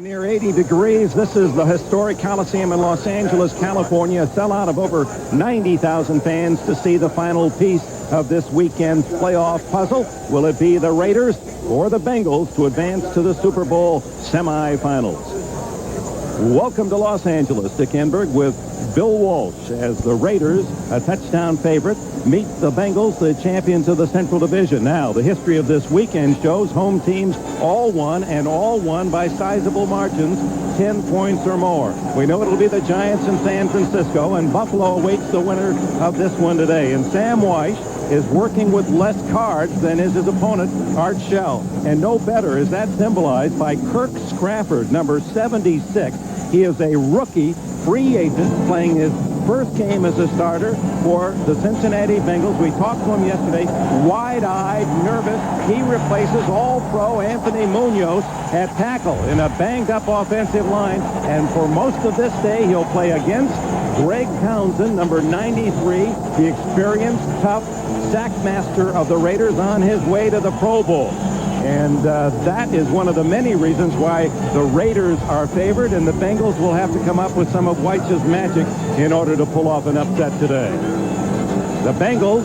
Near 80 degrees. This is the historic Coliseum in Los Angeles, California. A sellout of over 90,000 fans to see the final piece of this weekend's playoff puzzle. Will it be the Raiders or the Bengals to advance to the Super Bowl semifinals? Welcome to Los Angeles. Dick Enberg with Bill Walsh as the Raiders, a touchdown favorite, meet the Bengals, the champions of the Central Division. Now, the history of this weekend shows home teams all won, and all won by sizable margins, 10 points or more. We know it'll be the Giants in San Francisco, and Buffalo awaits the winner of this one today. And Sam Weish is working with less cards than is his opponent, Art Shell. And no better is that symbolized by Kirk Scrafford, number 76. He is a rookie free agent playing his first game as a starter for the Cincinnati Bengals. We talked to him yesterday, wide-eyed, nervous. He replaces all-pro Anthony Munoz at tackle in a banged-up offensive line. And for most of this day, he'll play against Greg Townsend, number 93, the experienced, tough sackmaster of the Raiders on his way to the Pro Bowl. And that is one of the many reasons why the Raiders are favored, and the Bengals will have to come up with some of Weich's magic in order to pull off an upset today. The Bengals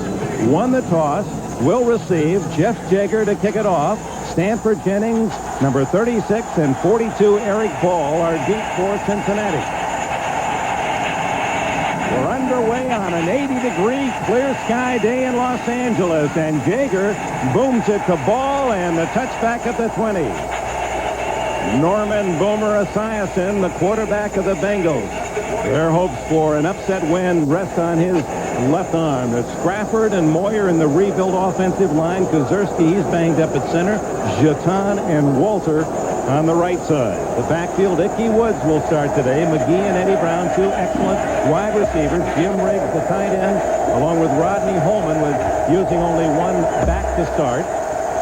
won the toss, will receive. Jeff Jager to kick it off. Stanford Jennings, number 36, and 42, Eric Ball are deep for Cincinnati. We're underway on an 80-degree clear sky day in Los Angeles, and Jager booms it to Ball, and the touchback at the 20. Norman Boomer Esiason, the quarterback of the Bengals. Their hopes for an upset win rest on his left arm. It's Scrafford and Moyer in the rebuilt offensive line. Kuzerski, he's banged up at center. Jeton and Walter on the right side. The backfield, Ickey Woods will start today. McGee and Eddie Brown, two excellent wide receivers. Jim Riggs, the tight end, along with Rodney Holman, with using only one back to start.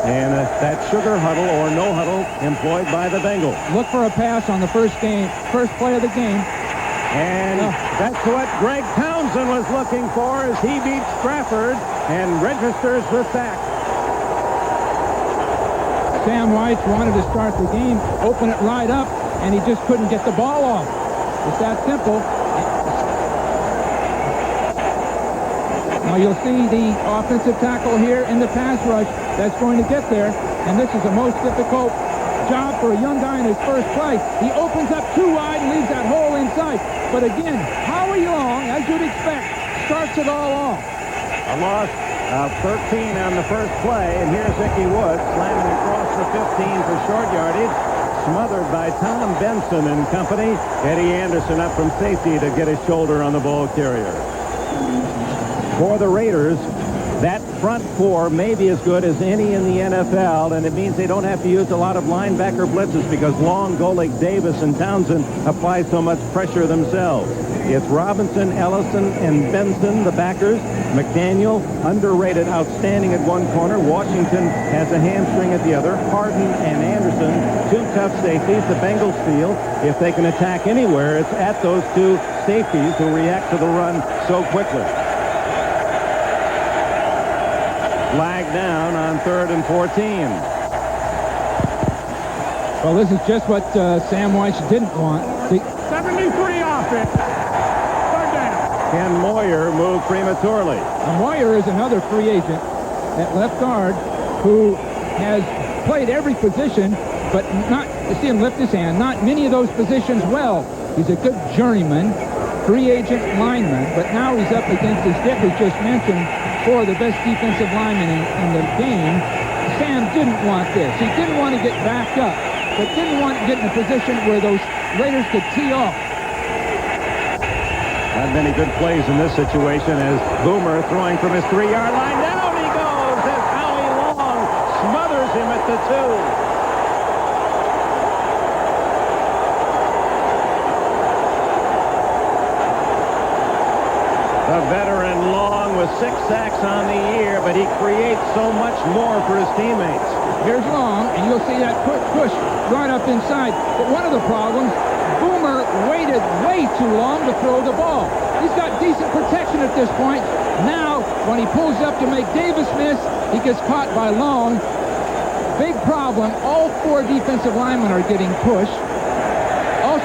And that sugar huddle or no huddle employed by the Bengals. Look for a pass on the first play of the game. And that's what Greg Townsend was looking for as he beats Scrafford and registers the sack. Sam Weish wanted to start the game, open it right up, and he just couldn't get the ball off. It's that simple. Now you'll see the offensive tackle here in the pass rush that's going to get there, and this is the most difficult job for a young guy in his first play. He opens up too wide and leaves that hole inside. But again, Howie Long, as you'd expect, starts it all off. A loss of 13 on the first play, and here's Ickey Woods slamming across the 15 for short yardage, smothered by Tom Benson and company. Eddie Anderson up from safety to get his shoulder on the ball carrier. For the Raiders, that front four may be as good as any in the NFL, and it means they don't have to use a lot of linebacker blitzes because Long, Golick, Davis, and Townsend apply so much pressure themselves. It's Robinson, Ellison, and Benson, the backers. McDaniel, underrated, outstanding at one corner. Washington has a hamstring at the other. Harden and Anderson, two tough safeties. The Bengals feel if they can attack anywhere, it's at those two safeties who react to the run so quickly. Flag down on 3rd and 14. Well, this is just what Sam Weish didn't want. 73 offense. Third down. Ken Moyer moved prematurely. Now, Moyer is another free agent at left guard who has played every position, but not, you see him lift his hand, not many of those positions well. He's a good journeyman, free agent lineman, but now he's up against, as Dick has just mentioned, four of the best defensive linemen in the game. Sam didn't want this. He didn't want to get backed up, but didn't want to get in a position where those Raiders could tee off. Not many good plays in this situation as Boomer throwing from his 3-yard line. Down he goes as Howie Long smothers him at the 2. The veteran Long with 6 sacks on the year, but he creates so much more for his teammates. Here's Long, and you'll see that push right up inside. But one of the problems, Boomer waited way too long to throw the ball. He's got decent protection at this point. Now, when he pulls up to make Davis miss, he gets caught by Long. Big problem. All 4 defensive linemen are getting pushed.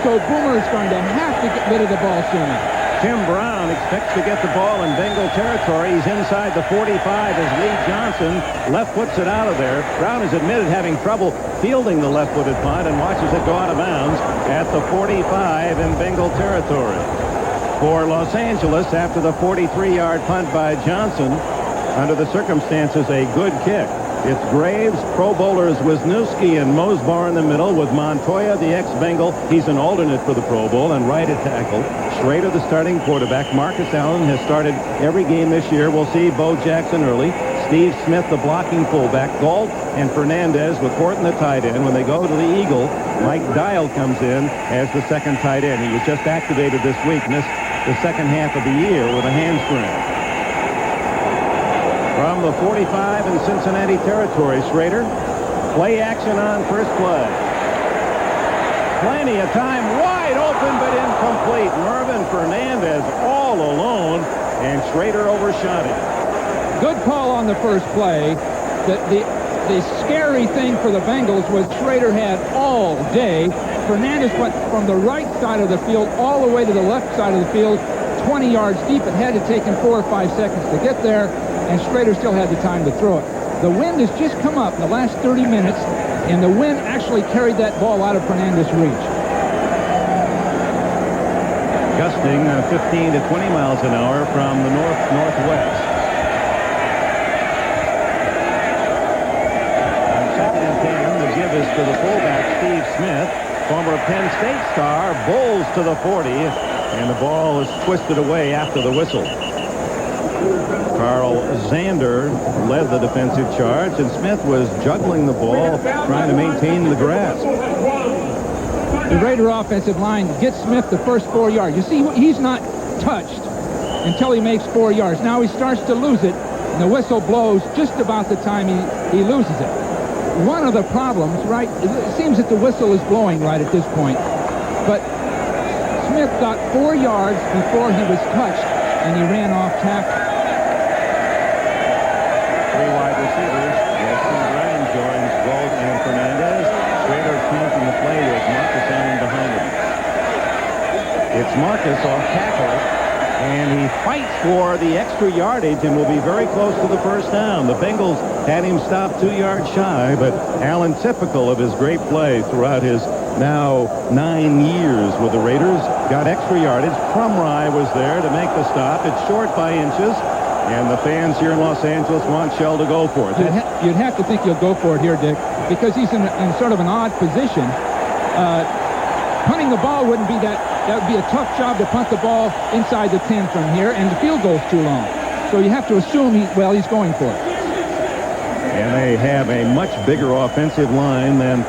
so Boomer is going to have to get rid of the ball sooner. Tim Brown expects to get the ball in Bengal territory. He's inside the 45 as Lee Johnson left puts it out of there. Brown has admitted having trouble fielding the left-footed punt and watches it go out of bounds at the 45 in Bengal territory. For Los Angeles, after the 43-yard punt by Johnson, under the circumstances, a good kick. It's Graves, Pro Bowlers Wisniewski, and Mosbar in the middle with Montoya, the ex-Bengal. He's an alternate for the Pro Bowl, and right at tackle. Schrader, the starting quarterback. Marcus Allen has started every game this year. We'll see Bo Jackson early. Steve Smith, the blocking fullback. Galt and Fernandez with Horton, the tight end. When they go to the Eagle, Mike Dial comes in as the second tight end. He was just activated this week, missed the second half of the year with a hamstring. From the 45 in Cincinnati territory, Schrader. Play action on first play. Plenty of time, wide open but incomplete. Mervyn Fernandez all alone, and Schrader overshot it. Good call on the first play. The scary thing for the Bengals was Schrader had all day. Fernandez went from the right side of the field all the way to the left side of the field, 20 yards deep. It had to take him 4 or 5 seconds to get there, and Schrader still had the time to throw it. The wind has just come up in the last 30 minutes, and the wind actually carried that ball out of Fernandez's reach. Gusting 15 to 20 miles an hour from the north-northwest. On second and 10, the give is to the fullback, Steve Smith, former Penn State star, bowls to the 40, and the ball is twisted away after the whistle. Carl Zander led the defensive charge, and Smith was juggling the ball, trying to maintain the grass. The Raider offensive line gets Smith the first 4 yards. You see, he's not touched until he makes 4 yards. Now he starts to lose it, and the whistle blows just about the time he loses it. One of the problems, right, it seems that the whistle is blowing right at this point, but Smith got 4 yards before he was touched, and he ran off tackle. Three wide receivers, Weston Graham joins Gold and Fernandez. Schrader counting the play with Marcus Allen behind him. It's Marcus off tackle, and he fights for the extra yardage and will be very close to the first down. The Bengals had him stopped 2 yards shy, but Allen, typical of his great play throughout his now 9 years with the Raiders, got extra yardage. Crumry was there to make the stop. It's short by inches, and the fans here in Los Angeles want Shell to go for it. You'd have to think he'll go for it here, Dick, because he's in sort of an odd position. Punting the ball wouldn't be that would be a tough job to punt the ball inside the 10 from here, and the field goal's too long. So you have to assume he's going for it. And they have a much bigger offensive line than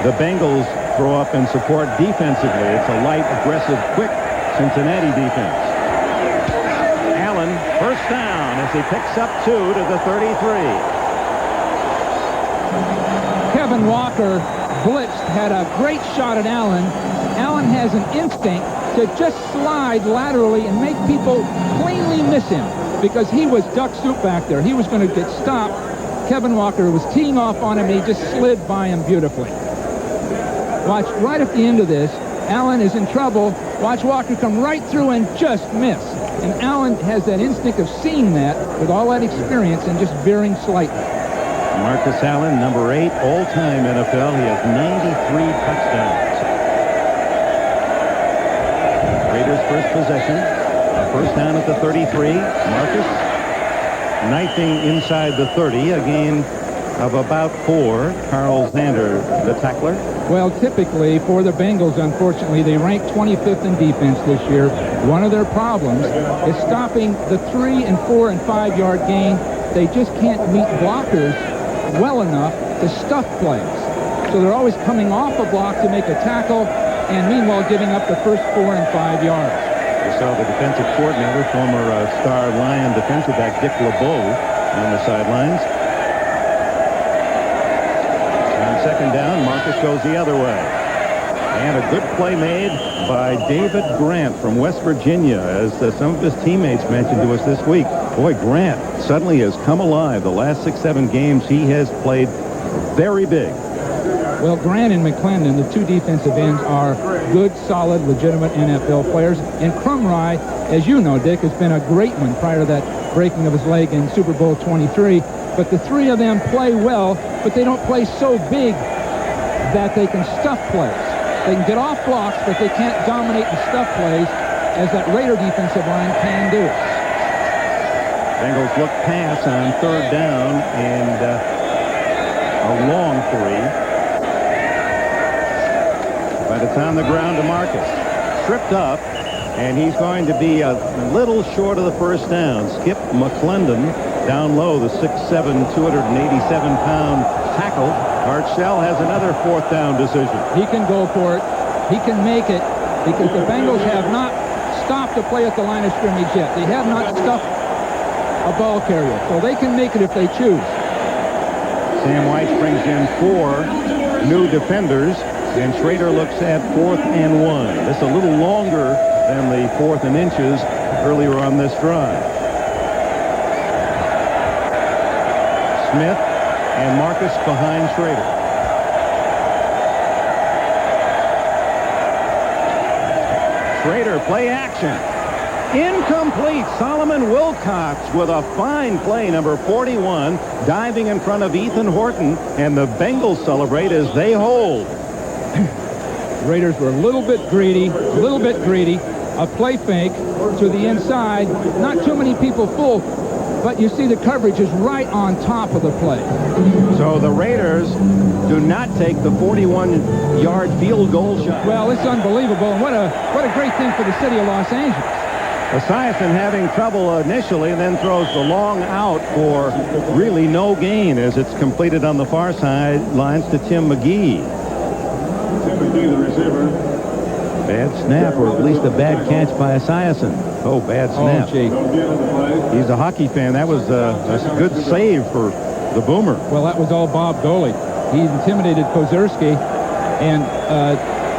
the Bengals throw up and support defensively. It's a light, aggressive, quick Cincinnati defense. Allen, first down as he picks up 2 to the 33. Kevin Walker blitzed, had a great shot at Allen. Allen has an instinct to just slide laterally and make people cleanly miss him because he was duck soup back there. He was going to get stopped. Kevin Walker was teeing off on him, and he just slid by him beautifully. Watch, right at the end of this, Allen is in trouble. Watch Walker come right through and just miss. And Allen has that instinct of seeing that with all that experience and just veering slightly. Marcus Allen, number 8 all-time NFL. He has 93 touchdowns. Raiders first possession. First down at the 33. Marcus knifing inside the 30. A gain of about 4. Carl Zander, the tackler. Well, typically for the Bengals, unfortunately, they rank 25th in defense this year. One of their problems is stopping the 3 and 4 and 5 yard gain. They just can't meet blockers well enough to stuff plays. So they're always coming off a block to make a tackle, and meanwhile giving up the first 4 and 5 yards. We saw the defensive coordinator, former star Lion defensive back Dick LeBeau on the sidelines. On second down, Marcus goes the other way. And a good play made by David Grant from West Virginia, as some of his teammates mentioned to us this week. Boy, Grant suddenly has come alive. The last 6-7 games he has played very big. Well, Grant and McClendon, the two defensive ends, are good, solid, legitimate NFL players. And Crumry, as you know, Dick, has been a great one prior to that breaking of his leg in Super Bowl 23. But the three of them play well, but they don't play so big that they can stuff plays. They can get off blocks, but they can't dominate and stuff plays as that Raider defensive line can do. Bengals look pass on third down and a long three. But it's on the ground to Marcus. Tripped up, and he's going to be a little short of the first down. Skip McClendon down low, the 6'7", 287-pound tackle. Art Shell has another fourth down decision. He can go for it. He can make it, because the Bengals have not stopped the play at the line of scrimmage yet. They have not stuffed a ball carrier, so they can make it if they choose. Sam White brings in 4 new defenders, and Schrader looks at 4th and 1. This a little longer than the 4th and inches earlier on this drive. Smith and Marcus behind Schrader. Schrader, play action. Incomplete. Solomon Wilcox with a fine play, number 41, diving in front of Ethan Horton, and the Bengals celebrate as they hold. Raiders were a little bit greedy. A play fake to the inside. Not too many people full, but you see the coverage is right on top of the play. So the Raiders do not take the 41-yard field goal shot. Well, it's unbelievable, and what a great thing for the city of Los Angeles. Esiason having trouble initially, and then throws the long out for really no gain as it's completed on the far sidelines to Tim McGee. Tim McGee, the receiver. Bad snap, or at least a bad catch by Esiason. Oh, bad snap. Oh, gee. He's a hockey fan. That was a good save for the Boomer. Well, that was all Bob Doley. He intimidated Kozerski, and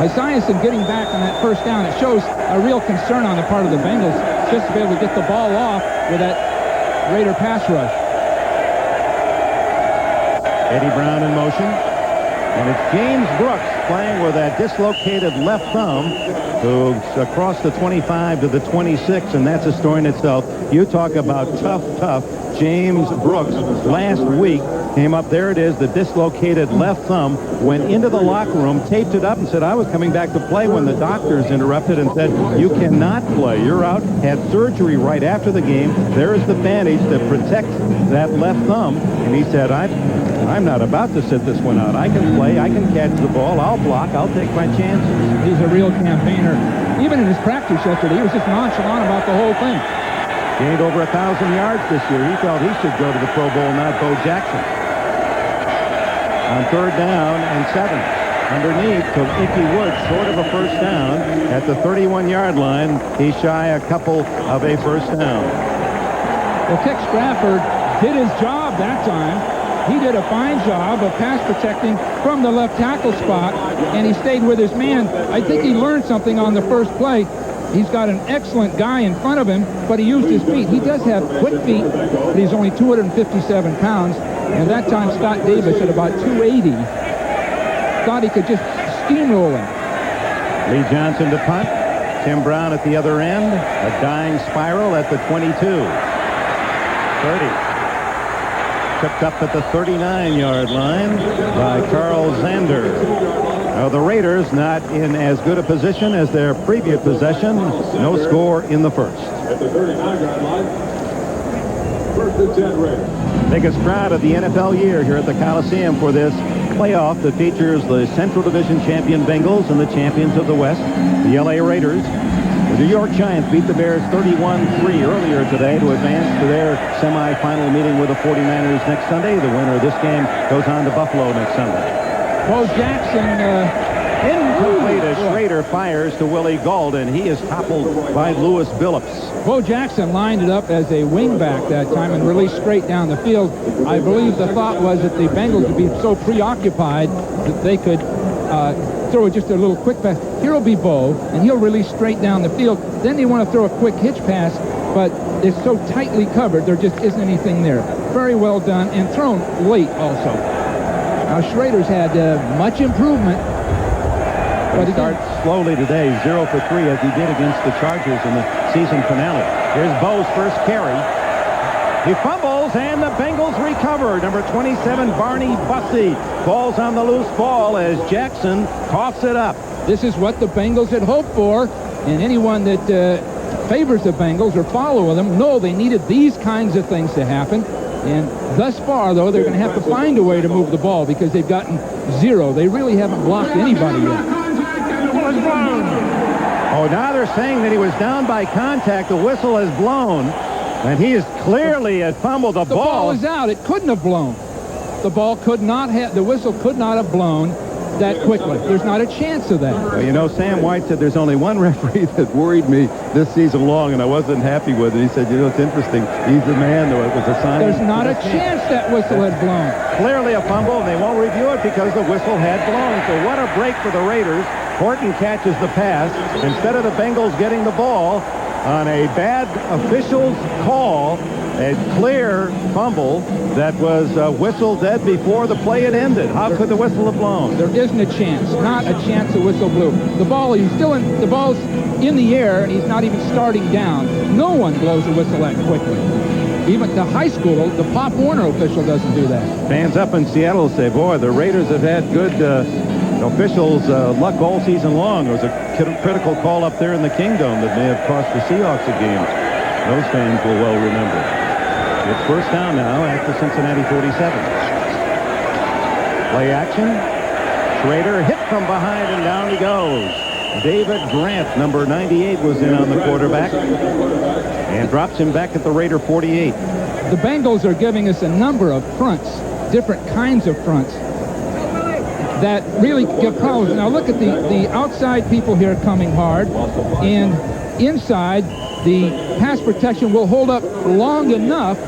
Esiason getting back on that first down, it shows a real concern on the part of the Bengals just to be able to get the ball off with that Raider pass rush. Eddie Brown in motion. And it's James Brooks playing with that dislocated left thumb to across the 25 to the 26, and that's a story in itself. You talk about tough. James Brooks last week came up. There it is, the dislocated left thumb. Went into the locker room, taped it up, and said, I was coming back to play, when the doctors interrupted and said, you cannot play. You're out. Had surgery right after the game. There is the bandage that protects that left thumb. And he said, I'm not about to sit this one out. I can play. I can catch the ball. I'll block. I'll take my chances. He's a real campaigner. Even in his practice yesterday, he was just nonchalant about the whole thing. Gained over 1,000 yards this year. He felt he should go to the Pro Bowl, not Bo Jackson. On third down and 7. Underneath to Ickey Woods, short of a first down. At the 31-yard line, he's shy a couple of a first down. Well, Tex Sprafford did his job that time. He did a fine job of pass protecting from the left tackle spot, and he stayed with his man. I think he learned something on the first play. He's got an excellent guy in front of him, but he used his feet. He does have quick feet, but he's only 257 pounds. And that time, Scott Davis at about 280 thought he could just steamroll him. Lee Johnson to punt. Tim Brown at the other end. A dying spiral at the 22. 30. Tripped up at the 39-yard line by Carl Zander. Now the Raiders not in as good a position as their previous possession. No score in the first. At the 39-yard line, 1st and 10 Raiders. Biggest crowd of the NFL year here at the Coliseum for this playoff that features the Central Division champion Bengals and the champions of the West, the LA Raiders. The New York Giants beat the Bears 31-3 earlier today to advance to their semifinal meeting with the 49ers next Sunday. The winner of this game goes on to Buffalo next Sunday. Bo Jackson, incomplete as Schrader fires to Willie Gauld, and he is toppled by Lewis Billups. Bo Jackson lined it up as a wingback that time and released straight down the field. I believe the thought was that the Bengals would be so preoccupied that they could throw just a little quick pass. Here will be Bo, and he'll release straight down the field. Then they want to throw a quick hitch pass, but it's so tightly covered, there just isn't anything there. Very well done, and thrown late also. Now, Schrader's had much improvement. But He starts slowly today, 0 for 3, as he did against the Chargers in the season finale. Here's Bo's first carry. He fumbles, and the Bengals recover. Number 27, Barney Bussey, falls on the loose ball as Jackson coughs it up. This is what the Bengals had hoped for, and anyone that favors the Bengals or follow them know they needed these kinds of things to happen. And thus far, though, they're going to have to find a way to move the ball because they've gotten 0. They really haven't blocked anybody yet. Oh, now they're saying that he was down by contact. The whistle has blown, and he is clearly had fumbled the ball. The ball is out. It couldn't have blown. The ball could not have, the whistle could not have blown that quickly. There's not a chance of that. Well, you know, Sam White said there's only one referee that worried me this season long, and I wasn't happy with it. He said, you know, it's interesting. He's the man that was assigned. There's not a chance that whistle had blown. Clearly a fumble, and they won't review it because the whistle had blown. So what a break for the Raiders. Horton catches the pass. Instead of the Bengals getting the ball on a bad official's call, a clear fumble that was whistled dead before the play had ended. How could the whistle have blown? There isn't a chance. Not a chance the whistle blew. The ball, he's still in, the ball's in the air, and he's not even starting down. No one blows a whistle that quickly. Even the high school, the Pop Warner official doesn't do that. Fans up in Seattle say, boy, the Raiders have had good officials' luck all season long. There was a critical call up there in the Kingdom that may have cost the Seahawks a game. Those fans will well remember. It's first down now at the Cincinnati 47. Play action. Schrader hit from behind, and down he goes. David Grant, number 98, was in on the quarterback and drops him back at the Raider 48. The Bengals are giving us a number of fronts, different kinds of fronts, that really give problems. Now look at the outside people here coming hard, and inside the pass protection will hold up long enough,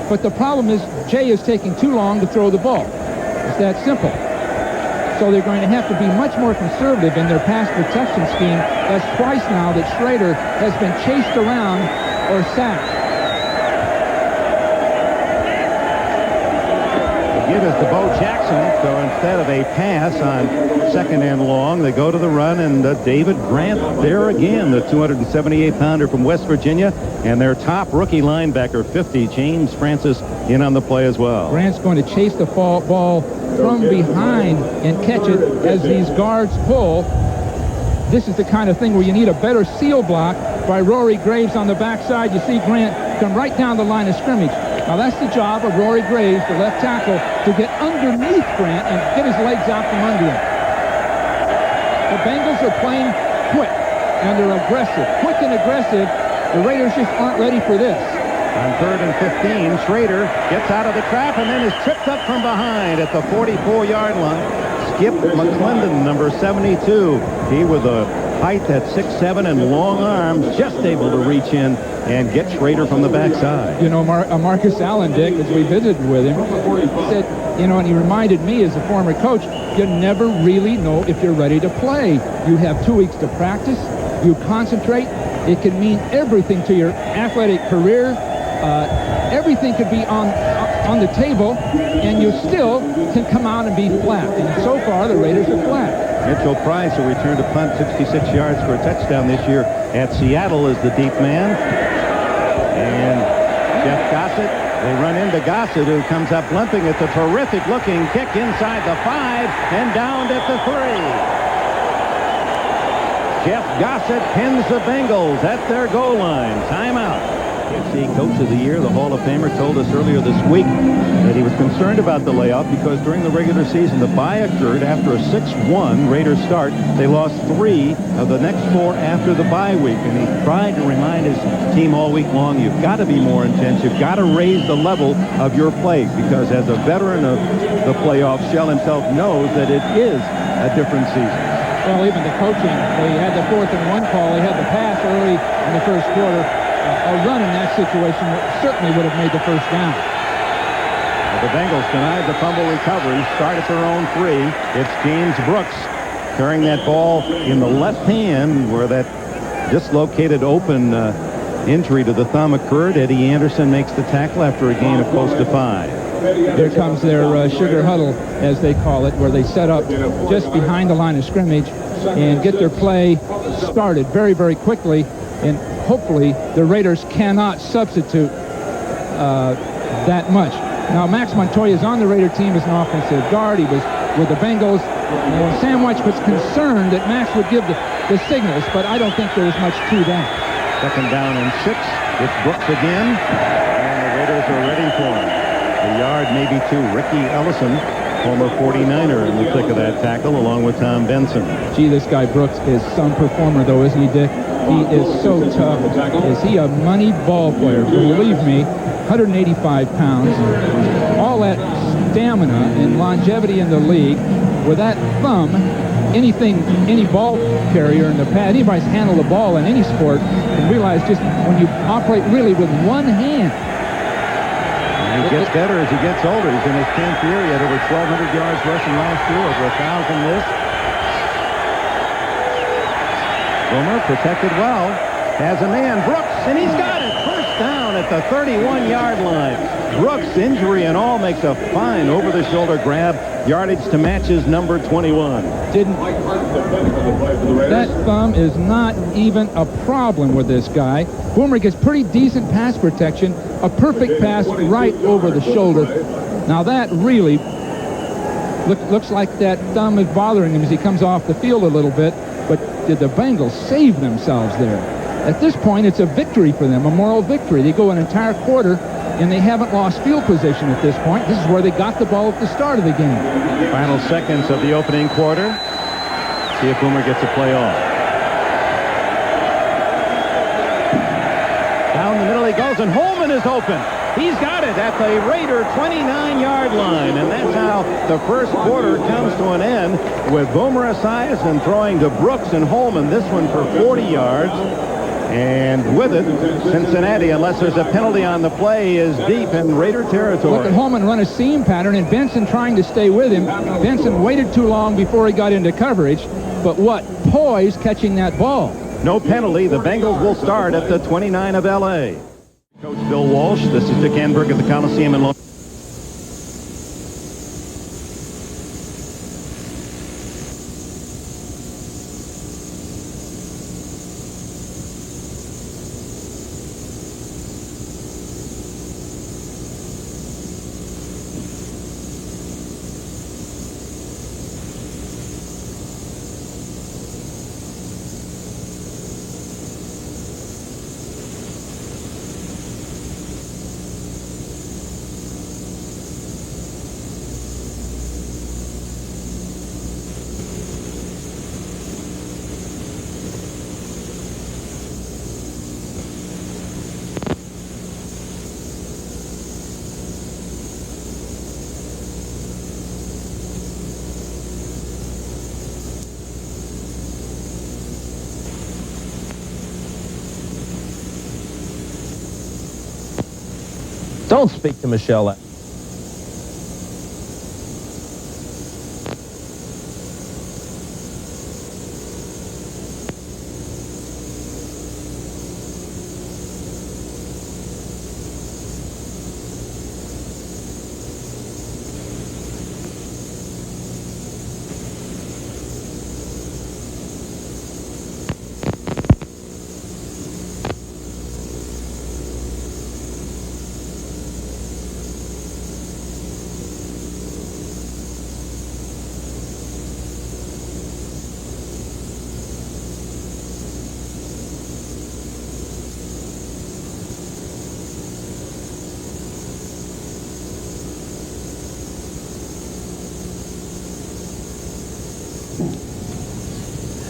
but the problem is Jay is taking too long to throw the ball. It's that simple. So they're going to have to be much more conservative in their pass protection scheme. That's twice now that Schrader has been chased around or sacked. Give us to Bo Jackson, so instead of a pass on second and long, they go to the run, and David Grant there again, the 278-pounder from West Virginia, and their top rookie linebacker, 50, James Francis, in on the play as well. Grant's going to chase the ball from behind and catch it as these guards pull. This is the kind of thing where you need a better seal block by Rory Graves on the backside. You see Grant come right down the line of scrimmage. Now that's the job of Rory Graves, the left tackle, to get underneath Grant and get his legs out from under him. The Bengals are playing quick, and they're aggressive. Quick and aggressive. The Raiders just aren't ready for this. On 3rd and 15, Schrader gets out of the trap and then is tripped up from behind at the 44-yard line. Skip McClendon, number 72. He with a height at 6'7" and long arms, just able to reach in and get Schrader from the backside. You know, Marcus Allen, Dick, as we visited with him, said, you know, and he reminded me as a former coach, you never really know if you're ready to play. You have 2 weeks to practice. You concentrate. It can mean everything to your athletic career. Everything could be on the table, and you still can come out and be flat. And so far, the Raiders are flat. Mitchell Price, who returned to punt 66 yards for a touchdown this year at Seattle, is the deep man. And Jeff Gossett, they run into Gossett, who comes up limping. It's a terrific-looking kick inside the 5 and down at the 3. Jeff Gossett pins the Bengals at their goal line. Timeout. AFC Coach of the Year, the Hall of Famer, told us earlier this week that he was concerned about the layoff because during the regular season, the bye occurred after a 6-1 Raiders start. They lost 3 of the next 4 after the bye week, and he tried to remind his team all week long, you've got to be more intense. You've got to raise the level of your play because as a veteran of the playoffs, Shell himself knows that it is a different season. Well, even the coaching, they had the 4th and 1 call. They had the pass early in the first quarter. A run in that situation certainly would have made the first down. The Bengals denied the fumble recovery. Start at their own 3. It's James Brooks carrying that ball in the left hand where that dislocated open injury to the thumb occurred. Eddie Anderson makes the tackle after a gain of close to 5. Here comes their sugar huddle, as they call it, where they set up just behind the line of scrimmage and get their play started very, very quickly. And hopefully the Raiders cannot substitute that much. Now, Max Montoya is on the Raider team as an offensive guard. He was with the Bengals. And Sam White was concerned that Max would give the signals, but I don't think there's much to that. Second down and 6. It's Brooks again. And the Raiders are ready for him. The yard maybe to Ricky Ellison, former 49er, in the thick of that tackle, along with Tom Benson. Gee, this guy Brooks is some performer, though, isn't he, Dick? He is so tough. Is he a money ball player? Believe me, 185 pounds. All that stamina and longevity in the league. With that thumb, any ball carrier in the pad, anybody's handled the ball in any sport can realize just when you operate really with one hand. And he gets better as he gets older. He's in his 10th year. He had over 1,200 yards rushing last year, over 1,000 this. Boomer protected well. Has a man, Brooks, and he's got it. First down at the 31-yard line. Brooks, injury and all, makes a fine over-the-shoulder grab. Yardage to match his number 21. That thumb is not even a problem with this guy. Boomer gets pretty decent pass protection. A perfect pass right over the shoulder. Now that really looks like that thumb is bothering him as he comes off the field a little bit. But did the Bengals save themselves there? At this point, it's a victory for them, a moral victory. They go an entire quarter, and they haven't lost field position at this point. This is where they got the ball at the start of the game. Final seconds of the opening quarter. See if Boomer gets a play off. Down the middle he goes, and Holman is open. He's got it at the Raider 29-yard line, and that's how the first quarter comes to an end with Boomer Esiason throwing to Brooks and Holman, this one for 40 yards. And with it, Cincinnati, unless there's a penalty on the play, is deep in Raider territory. Look at Holman run a seam pattern, and Benson trying to stay with him. Benson waited too long before he got into coverage, but what poise catching that ball. No penalty. The Bengals will start at the 29 of L.A. Coach Bill Walsh, this is Dick Enberg at the Coliseum in Los Angeles. Don't speak to Michelle.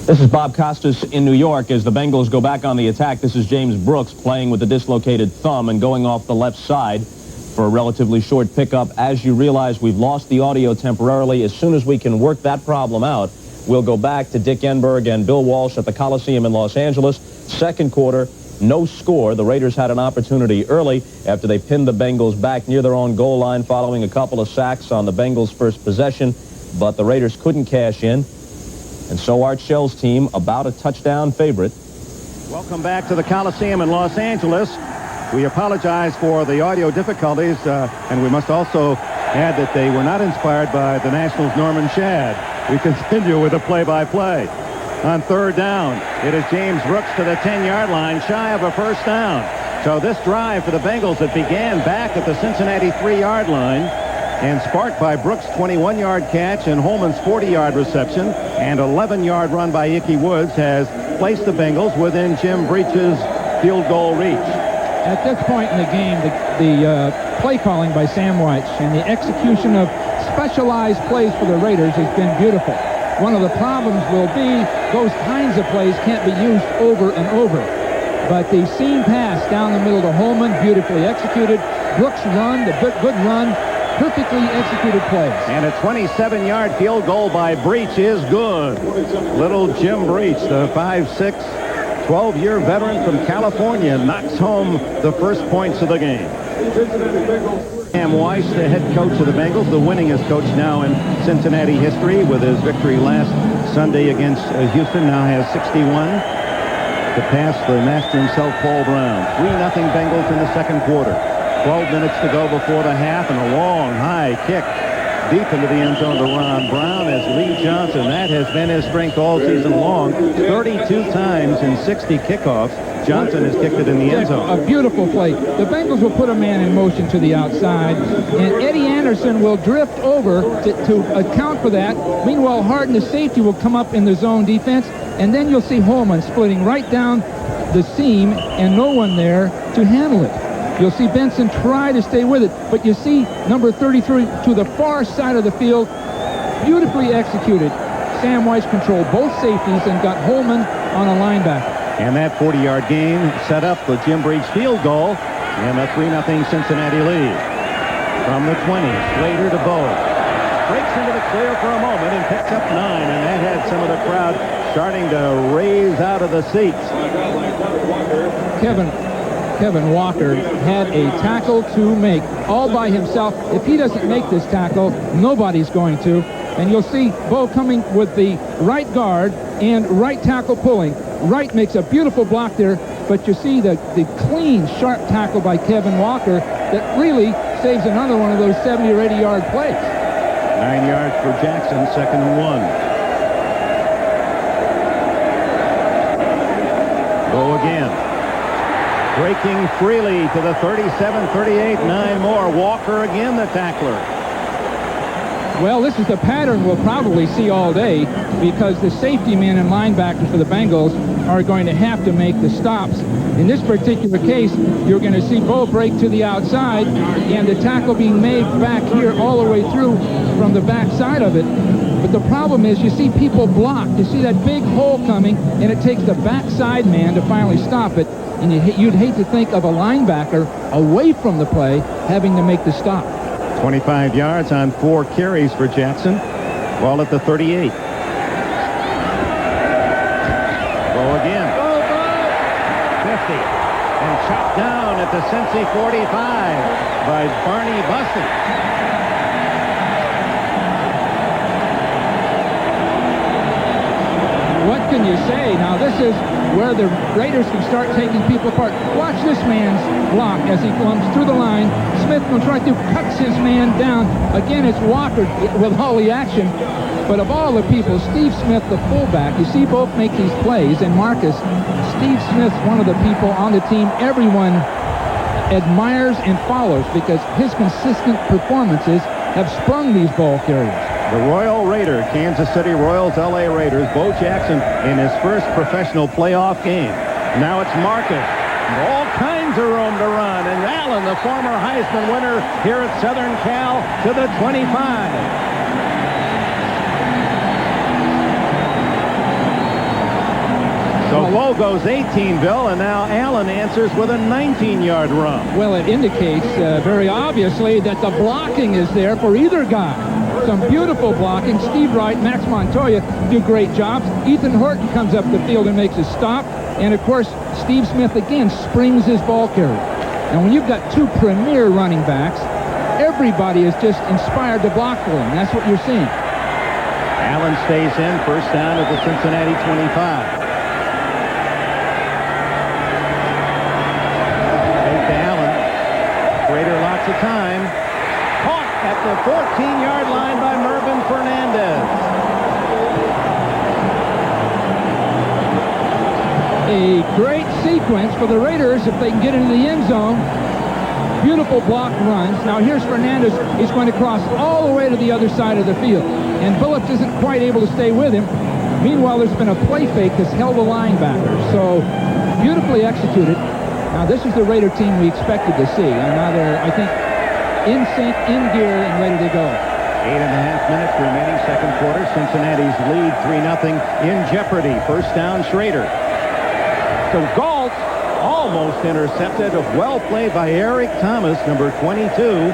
This is Bob Costas in New York as the Bengals go back on the attack. This is James Brooks playing with the dislocated thumb and going off the left side for a relatively short pickup. As you realize, we've lost the audio temporarily. As soon as we can work that problem out, we'll go back to Dick Enberg and Bill Walsh at the Coliseum in Los Angeles. Second quarter, no score. The Raiders had an opportunity early after they pinned the Bengals back near their own goal line following a couple of sacks on the Bengals' first possession, but the Raiders couldn't cash in. And so Art Shell's team, about a touchdown favorite. Welcome back to the Coliseum in Los Angeles. We apologize for the audio difficulties, and we must also add that they were not inspired by the Nationals' Norman Shadd. We continue with the play-by-play. On third down, it is James Brooks to the 10-yard line, shy of a first down. So this drive for the Bengals that began back at the Cincinnati 3-yard line and sparked by Brooks' 21-yard catch and Holman's 40-yard reception and 11-yard run by Ickey Woods has placed the Bengals within Jim Breach's field goal reach. At this point in the game, the play calling by Sam Weich and the execution of specialized plays for the Raiders has been beautiful. One of the problems will be those kinds of plays can't be used over and over. But the seam pass down the middle to Holman, beautifully executed. Brooks' run, the good run, perfectly executed plays. And a 27-yard field goal by Breach is good. Little Jim Breach, the 5'6", 12-year veteran from California, knocks home the first points of the game. Sam Weich, the head coach of the Bengals, the winningest coach now in Cincinnati history, with his victory last Sunday against Houston, now has 61 to pass the master himself, Paul Brown. 3-0 Bengals in the second quarter. 12 minutes to go before the half, and a long, high kick deep into the end zone to Ron Brown as Lee Johnson. That has been his strength all season long. 32 times in 60 kickoffs, Johnson has kicked it in the end zone. A beautiful play. The Bengals will put a man in motion to the outside, and Eddie Anderson will drift over to account for that. Meanwhile, Harden, the safety, will come up in the zone defense, and then you'll see Holman splitting right down the seam and no one there to handle it. You'll see Benson try to stay with it, but you see number 33 to the far side of the field, beautifully executed. Sam Weich controlled both safeties and got Holman on a linebacker. And that 40-yard gain set up the Jim Breach field goal and a 3-0 Cincinnati lead. From the 20, Slater to Bowe. Breaks into the clear for a moment and picks up 9, and that had some of the crowd starting to raise out of the seats. Kevin Walker had a tackle to make all by himself. If he doesn't make this tackle, nobody's going to. And you'll see Bowe coming with the right guard and right tackle pulling. Right makes a beautiful block there, but you see the clean, sharp tackle by Kevin Walker that really saves another one of those 70 or 80-yard plays. 9 yards for Jackson, 2nd and 1. Bowe again. Breaking freely to the 37, 38, 9 more. Walker again, the tackler. Well, this is the pattern we'll probably see all day because the safety men and linebackers for the Bengals are going to have to make the stops. In this particular case, you're going to see Bowe break to the outside and the tackle being made back here all the way through from the back side of it. But the problem is you see people block. You see that big hole coming, and it takes the backside man to finally stop it. And you'd hate to think of a linebacker away from the play having to make the stop. 25 yards on 4 carries for Jackson. Ball at the 38. Bowe again. 50. And chopped down at the Cincy 45 by Barney Bussey. What can you say? Now, this is where the Raiders can start taking people apart. Watch this man's block as he comes through the line. Smith comes right through, cuts his man down. Again, it's Walker with all the action. But of all the people, Steve Smith, the fullback, you see both make these plays. And Marcus, Steve Smith's one of the people on the team everyone admires and follows because his consistent performances have sprung these ball carriers. The Royal Raider, Kansas City Royals, LA Raiders, Bo Jackson in his first professional playoff game. Now it's Marcus. All kinds of room to run. And Allen, the former Heisman winner here at Southern Cal, to the 25. So Bo goes 18, Bill, and now Allen answers with a 19-yard run. Well, it indicates very obviously that the blocking is there for either guy. Some beautiful blocking. Steve Wright, Max Montoya do great jobs. Ethan Horton comes up the field and makes a stop. And, of course, Steve Smith again springs his ball carrier. And when you've got two premier running backs, everybody is just inspired to block for him. That's what you're seeing. Allen stays in, first down at the Cincinnati 25. 14-yard line by Mervyn Fernandez. A great sequence for the Raiders if they can get into the end zone. Beautiful block runs. Now here's Fernandez. He's going to cross all the way to the other side of the field. And Phillips isn't quite able to stay with him. Meanwhile, there's been a play fake that's held the linebacker. So beautifully executed. Now this is the Raider team we expected to see. And now they're, I think, in sync, in gear, and ready to go. 8.5 minutes remaining, second quarter. Cincinnati's lead 3-0 in jeopardy. First down, Schrader. So Galt almost intercepted. Well played by Eric Thomas, number 22,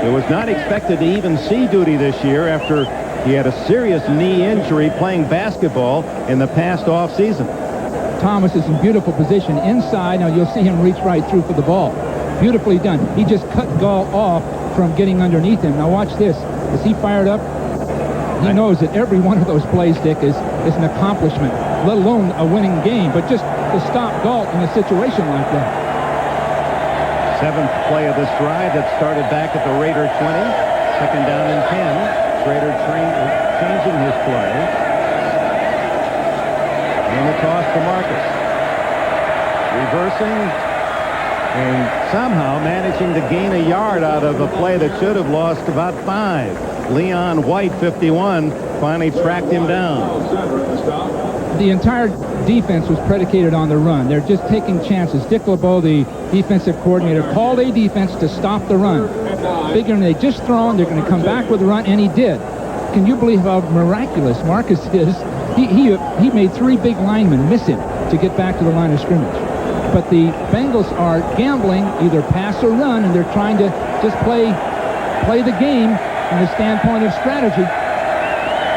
who was not expected to even see duty this year after he had a serious knee injury playing basketball in the past offseason. Thomas is in beautiful position inside. Now you'll see him reach right through for the ball. Beautifully done. He just cut Galt off from getting underneath him. Now watch this. Is he fired up? He knows that every one of those plays, Dick, is an accomplishment, let alone a winning game. But just to stop Galt in a situation like that. Seventh play of this drive that started back at the Raider 20. Second down and 10. Schrader changing his play. And the toss to Marcus. Reversing and somehow managing to gain a yard out of a play that should have lost about 5. Leon White, 51, finally tracked him down. The entire defense was predicated on the run. They're just taking chances. Dick LeBeau, the defensive coordinator, called a defense to stop the run. Figuring they just thrown, they're going to come back with the run, and he did. Can you believe how miraculous Marcus is? He made 3 big linemen miss him to get back to the line of scrimmage. But the Bengals are gambling, either pass or run, and they're trying to just play the game from the standpoint of strategy.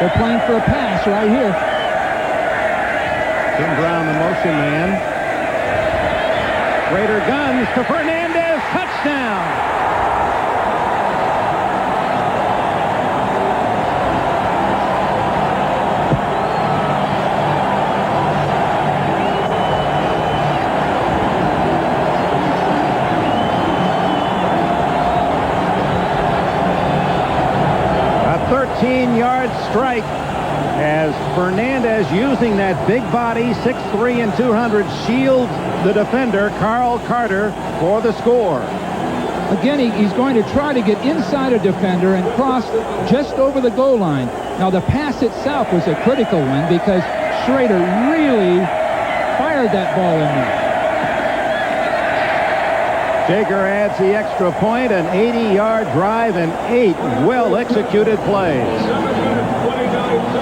They're playing for a pass right here. Tim Brown, the motion man. Raider guns to Fernandez. Touchdown. A 13-yard strike. As Fernandez, using that big body, 6'3" and 200, shields the defender, Carl Carter, for the score. Again, he's going to try to get inside a defender and cross just over the goal line. Now, the pass itself was a critical one because Schrader really fired that ball in there. Jaeger adds the extra point, an 80-yard drive and 8 well-executed plays.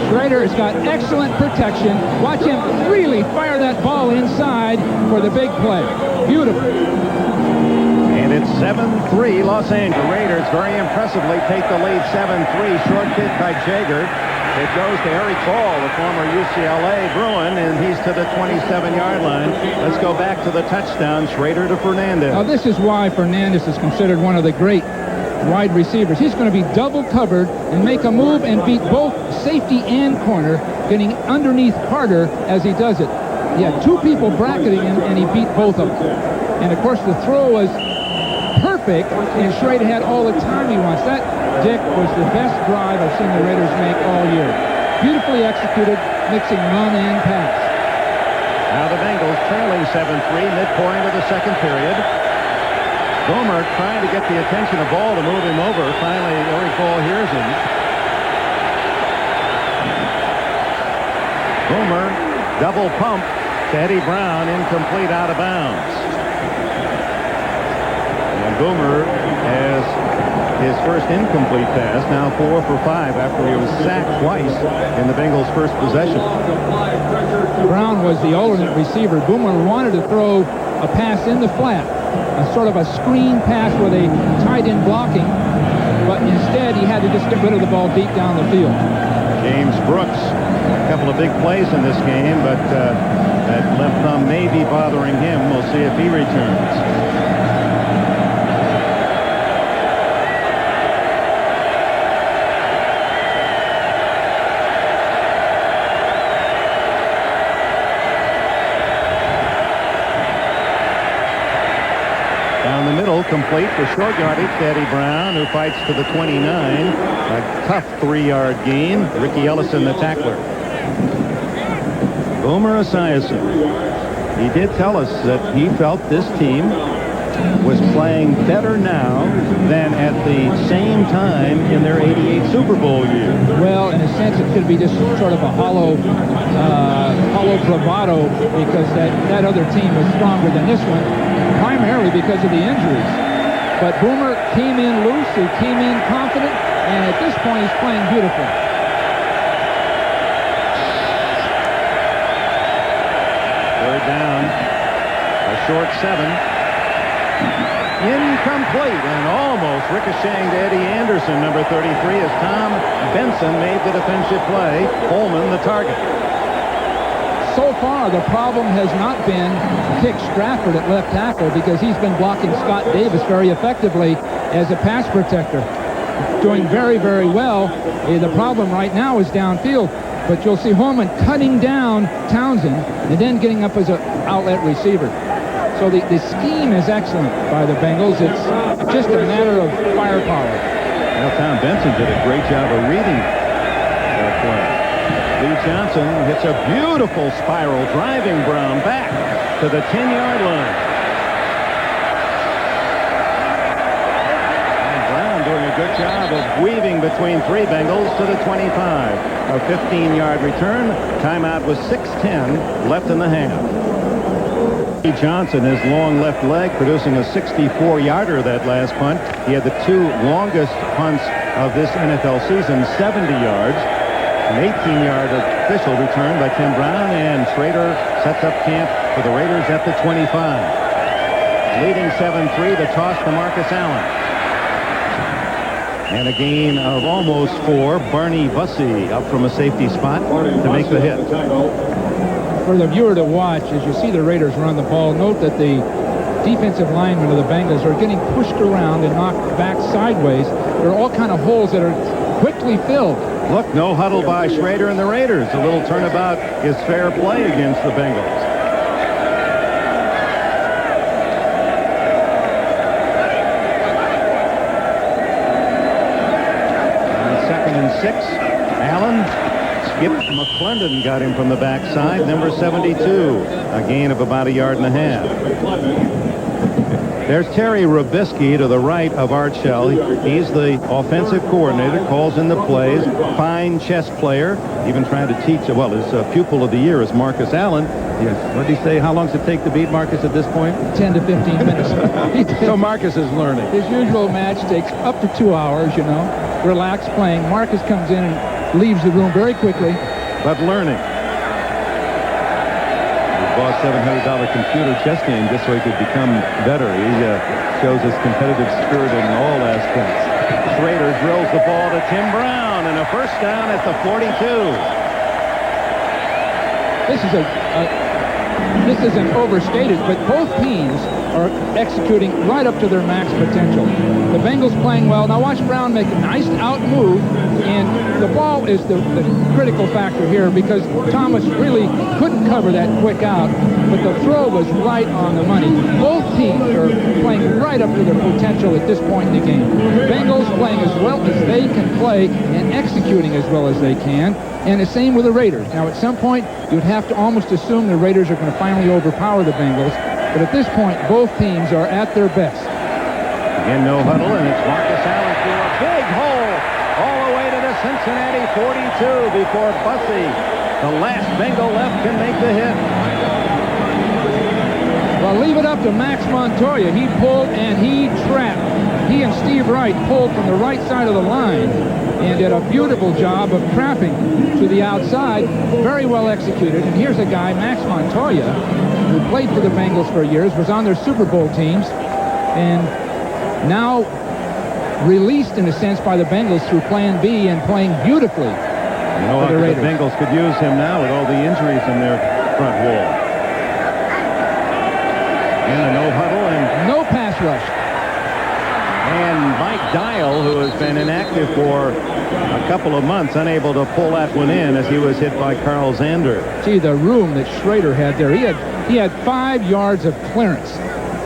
Schrader has got excellent protection. Watch him really fire that ball inside for the big play. Beautiful. And it's 7-3 Los Angeles. Raiders very impressively take the lead 7-3. Short kick by Jaeger. It goes to Eric Ball, the former UCLA Bruin, and he's to the 27-yard line. Let's go back to the touchdown. Schrader to Fernandez. Now, this is why Fernandez is considered one of the great wide receivers. He's going to be double covered and make a move and beat both safety and corner, getting underneath Carter as he does it. He had 2 people bracketing him, and he beat both of them. And, of course, the throw was perfect, and Schrader had all the time he wants. That, Dick, was the best drive I've seen the Raiders make all year. Beautifully executed, mixing run and pass. Now the Bengals trailing 7-3, midpoint of the second period. Gomer trying to get the attention of Ball to move him over. Finally, Eric Ball hears him. Gomer, double pump to Eddie Brown, incomplete, out of bounds. And Gomer has his first incomplete pass, now 4 for 5 after he was sacked twice in the Bengals' first possession. Brown was the alternate receiver. Boomer wanted to throw a pass in the flat, a sort of a screen pass with a tight end blocking, but instead he had to just get rid of the ball deep down the field. James Brooks, a couple of big plays in this game, but that left thumb may be bothering him. We'll see if he returns. complete for short yardage to Eddie Brown, who fights to the 29. A tough 3-yard gain. Ricky Ellison, the tackler. Boomer Esiason. He did tell us that he felt this team was playing better now than at the same time in their '88 Super Bowl year. Well, in a sense, it could be just sort of a hollow bravado, because that other team was stronger than this one, primarily because of the injuries. But Boomer came in loose, he came in confident, and at this point he's playing beautiful. Third down, a short 7. Incomplete, and almost ricocheting to Eddie Anderson, number 33, as Tom Benson made the defensive play. Holman the target. So far, the problem has not been Kick Stratford at left tackle, because he's been blocking Scott Davis very effectively as a pass protector. Doing very, very well. The problem right now is downfield, but you'll see Holman cutting down Townsend and then getting up as an outlet receiver. So the scheme is excellent by the Bengals. It's just a matter of firepower. Well, Tom Benson did a great job of reading that play. Lee Johnson hits a beautiful spiral, driving Brown back to the 10-yard line. And Brown doing a good job of weaving between 3 Bengals to the 25. A 15-yard return. Timeout with 6:10 left in the half. Johnson, his long left leg, producing a 64-yarder that last punt. He had the 2 longest punts of this NFL season, 70 yards. An 18-yard official return by Tim Brown, and Schrader sets up camp for the Raiders at the 25. Leading 7-3, the toss to Marcus Allen. And a gain of almost 4. Barney Bussey up from a safety spot to make the hit. For the viewer to watch, as you see the Raiders run the ball, note that the defensive linemen of the Bengals are getting pushed around and knocked back sideways. There are all kind of holes that are quickly filled. Look, no huddle by Schrader and the Raiders. A little turnabout is fair play against the Bengals. On 2nd and 6, Allen. Skip McClendon got him from the backside, number 72. A gain of about 1.5 yards. There's Terry Rubisky to the right of Art Shell. He's the offensive coordinator, calls in the plays. Fine chess player. Even trying to teach, well, his pupil of the year is Marcus Allen. Yes. What did he say? How long does it take to beat Marcus at this point? 10 to 15 minutes. So Marcus is learning. His usual match takes up to 2 hours, you know. Relax playing. Marcus comes in and leaves the room very quickly. But learning. He bought a $700 computer chess game just so he could become better. He shows his competitive spirit in all aspects. Schrader drills the ball to Tim Brown, and a first down at the 42. This isn't overstated, but both teams are executing right up to their max potential. The Bengals playing well. Now watch Brown make a nice out move, and the ball is the critical factor here, because Thomas really couldn't cover that quick out, but the throw was right on the money. Both teams are playing right up to their potential at this point in the game. Bengals playing as well as they can play and executing as well as they can, and the same with the Raiders. Now at some point you'd have to almost assume the Raiders are going to finally overpower the Bengals, but at this point both teams are at their best. Again, no huddle, and it's Marcus Allen through a big hole all the way to the Cincinnati 42 before Bussey, the last Bengal left, can make the hit. Well, leave it up to Max Montoya. He pulled and he trapped. He and Steve Wright pulled from the right side of the line and did a beautiful job of trapping to the outside. Very well executed. And here's a guy, Max Montoya, who played for the Bengals for years, was on their Super Bowl teams, and now released in a sense by the Bengals through Plan B and playing beautifully. You know, the Bengals could use him now with all the injuries in their front wall. And a no huddle and no pass rush. And Mike Dial, who has been inactive for a couple of months, unable to pull that one in as he was hit by Carl Zander. Gee, the room that Schrader had there. He had 5 yards of clearance.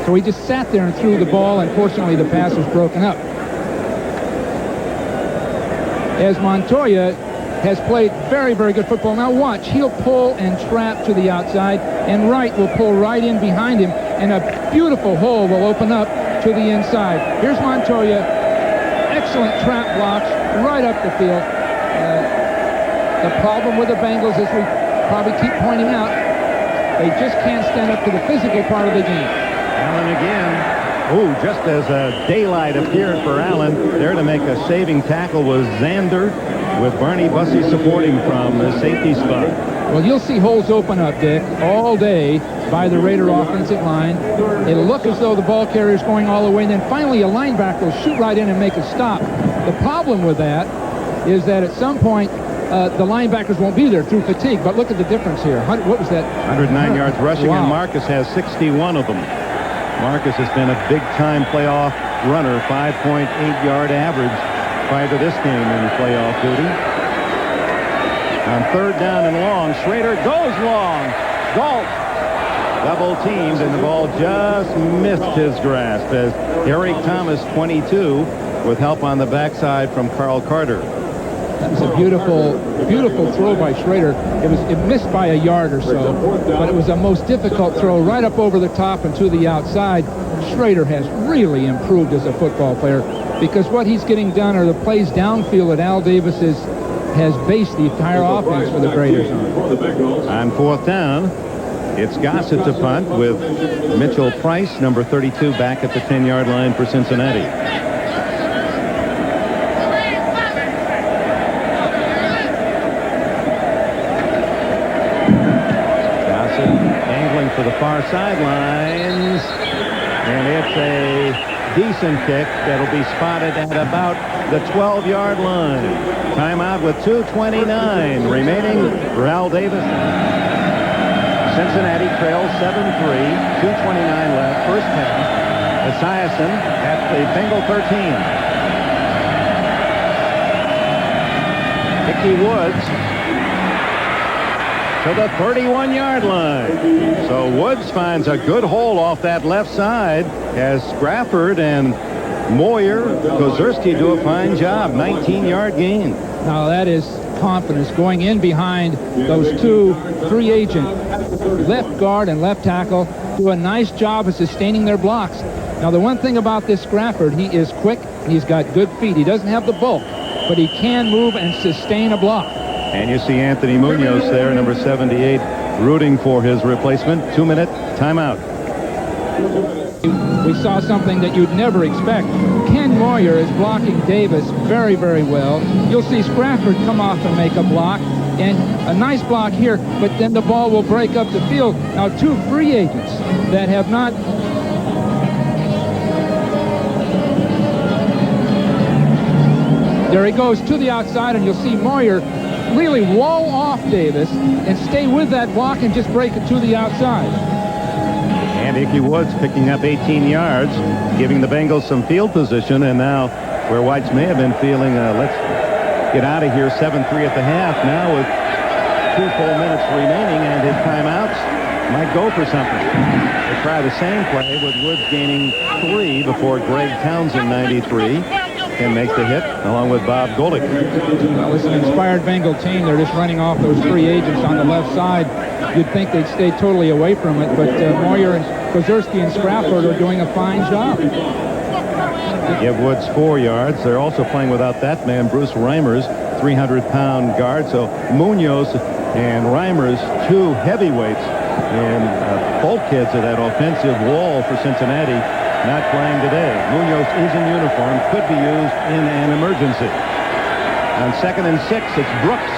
So he just sat there and threw the ball, and fortunately the pass was broken up. As Montoya has played very, very good football. Now watch, he'll pull and trap to the outside, and Wright will pull right in behind him, and a beautiful hole will open up to the inside. Here's Montoya, excellent trap blocks right up the field. The problem with the Bengals, as we probably keep pointing out, they just can't stand up to the physical part of the game. Allen again. Oh, just as daylight appeared for Allen, there to make a saving tackle was Zander, with Barney Bussey supporting from the safety spot. Well, you'll see holes open up, Dick, all day by the Raider offensive line. It'll look as though the ball carrier's going all the way, and then finally a linebacker will shoot right in and make a stop. The problem with that is that at some point, the linebackers won't be there through fatigue. But look at the difference here. What was that? 109 yards rushing, wow. And Marcus has 61 of them. Marcus has been a big-time playoff runner, 5.8-yard average prior to this game in playoff duty. On third down and long, Schrader goes long. Galt double teamed, and the ball just missed his grasp as Eric Thomas, 22, with help on the backside from Carl Carter. That was a beautiful, beautiful throw by Schrader. It missed by a yard or so, but it was a most difficult throw right up over the top and to the outside. Schrader has really improved as a football player because what he's getting done are the plays downfield that Al Davis has based the entire offense for the Raiders on. On fourth down, it's Gossett to punt with Mitchell Price, number 32, back at the 10-yard line for Cincinnati. For the far sidelines, and it's a decent kick that'll be spotted at about the 12-yard line. Timeout with 2:29 remaining for Al Davis. Cincinnati trails 7-3, 2:29 left, first half. Esiason at the Bengal 13. Hickey Woods to the 31-yard line. So Woods finds a good hole off that left side as Sprafford and Moyer, Kozerski do a fine job. 19-yard gain. Now that is confidence going in behind those two free agent left guard and left tackle. Do a nice job of sustaining their blocks. Now the one thing about this Sprafford, he is quick. He's got good feet. He doesn't have the bulk, but he can move and sustain a block. And you see Anthony Munoz there, number 78, rooting for his replacement. 2-minute timeout. We saw something that you'd never expect. Ken Moyer is blocking Davis very, very well. You'll see Sprafford come off and make a block, and a nice block here, but then the ball will break up the field. Now, two free agents that have not... There he goes to the outside, and you'll see Moyer really wall off Davis and stay with that block and just break it to the outside. And Hickey Woods picking up 18 yards, giving the Bengals some field position. And now where Whites may have been feeling, let's get out of here, 7-3 at the half. Now with 2 full minutes remaining and his timeouts, might go for something. They try the same play with Woods gaining 3 before Greg Townsend, 93. Can make the hit along with Bob Golick. Well, it's an inspired Bengal team. They're just running off those free agents on the left side. You'd think they'd stay totally away from it, but Moyer and Kozerski and Sprafford are doing a fine job. They give Woods 4 yards. They're also playing without that man, Bruce Reimers, 300-pound guard. So Munoz and Reimers, 2 heavyweights and bulkheads of that offensive wall for Cincinnati. Not playing today. Munoz is in uniform, could be used in an emergency. On 2nd and 6, it's Brooks.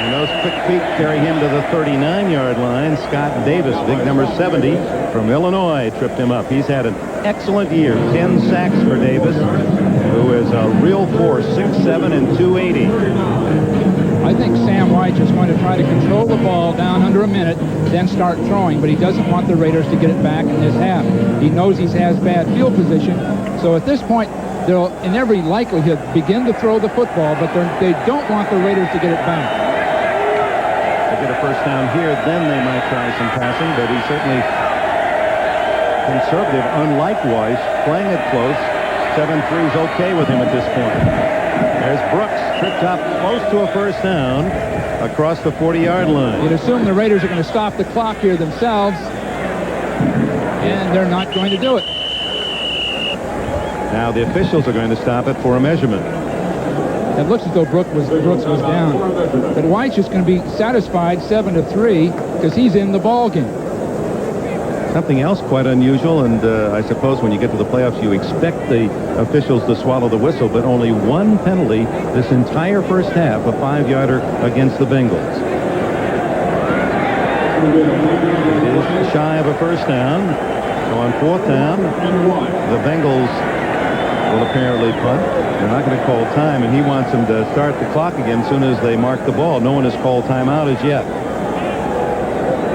And those quick feet carry him to the 39-yard line. Scott Davis, big number 70 from Illinois, tripped him up. He's had an excellent year. 10 sacks for Davis, who is a real force, 6'7" and 280. I think Sam White is going to try to control the ball down under a minute, then start throwing, but he doesn't want the Raiders to get it back in this half. He knows he has bad field position, so at this point, they'll, in every likelihood, begin to throw the football, but they don't want the Raiders to get it back. They get a first down here, then they might try some passing, but he certainly conservative, unlike Weiss, playing it close. 7-3 is okay with him at this point. There's Brooks, tripped up close to a first down across the 40-yard line. You'd assume the Raiders are going to stop the clock here themselves, and they're not going to do it. Now the officials are going to stop it for a measurement. It looks as though Brooks was down. But White's just going to be satisfied 7-3 because he's in the ball game. Something else quite unusual, and I suppose when you get to the playoffs you expect the officials to swallow the whistle, but only one penalty this entire first half, a 5-yarder against the Bengals. It is shy of a first down. So on 4th down, the Bengals will apparently punt. They're not going to call time, and he wants them to start the clock again as soon as they mark the ball. No one has called timeout as yet.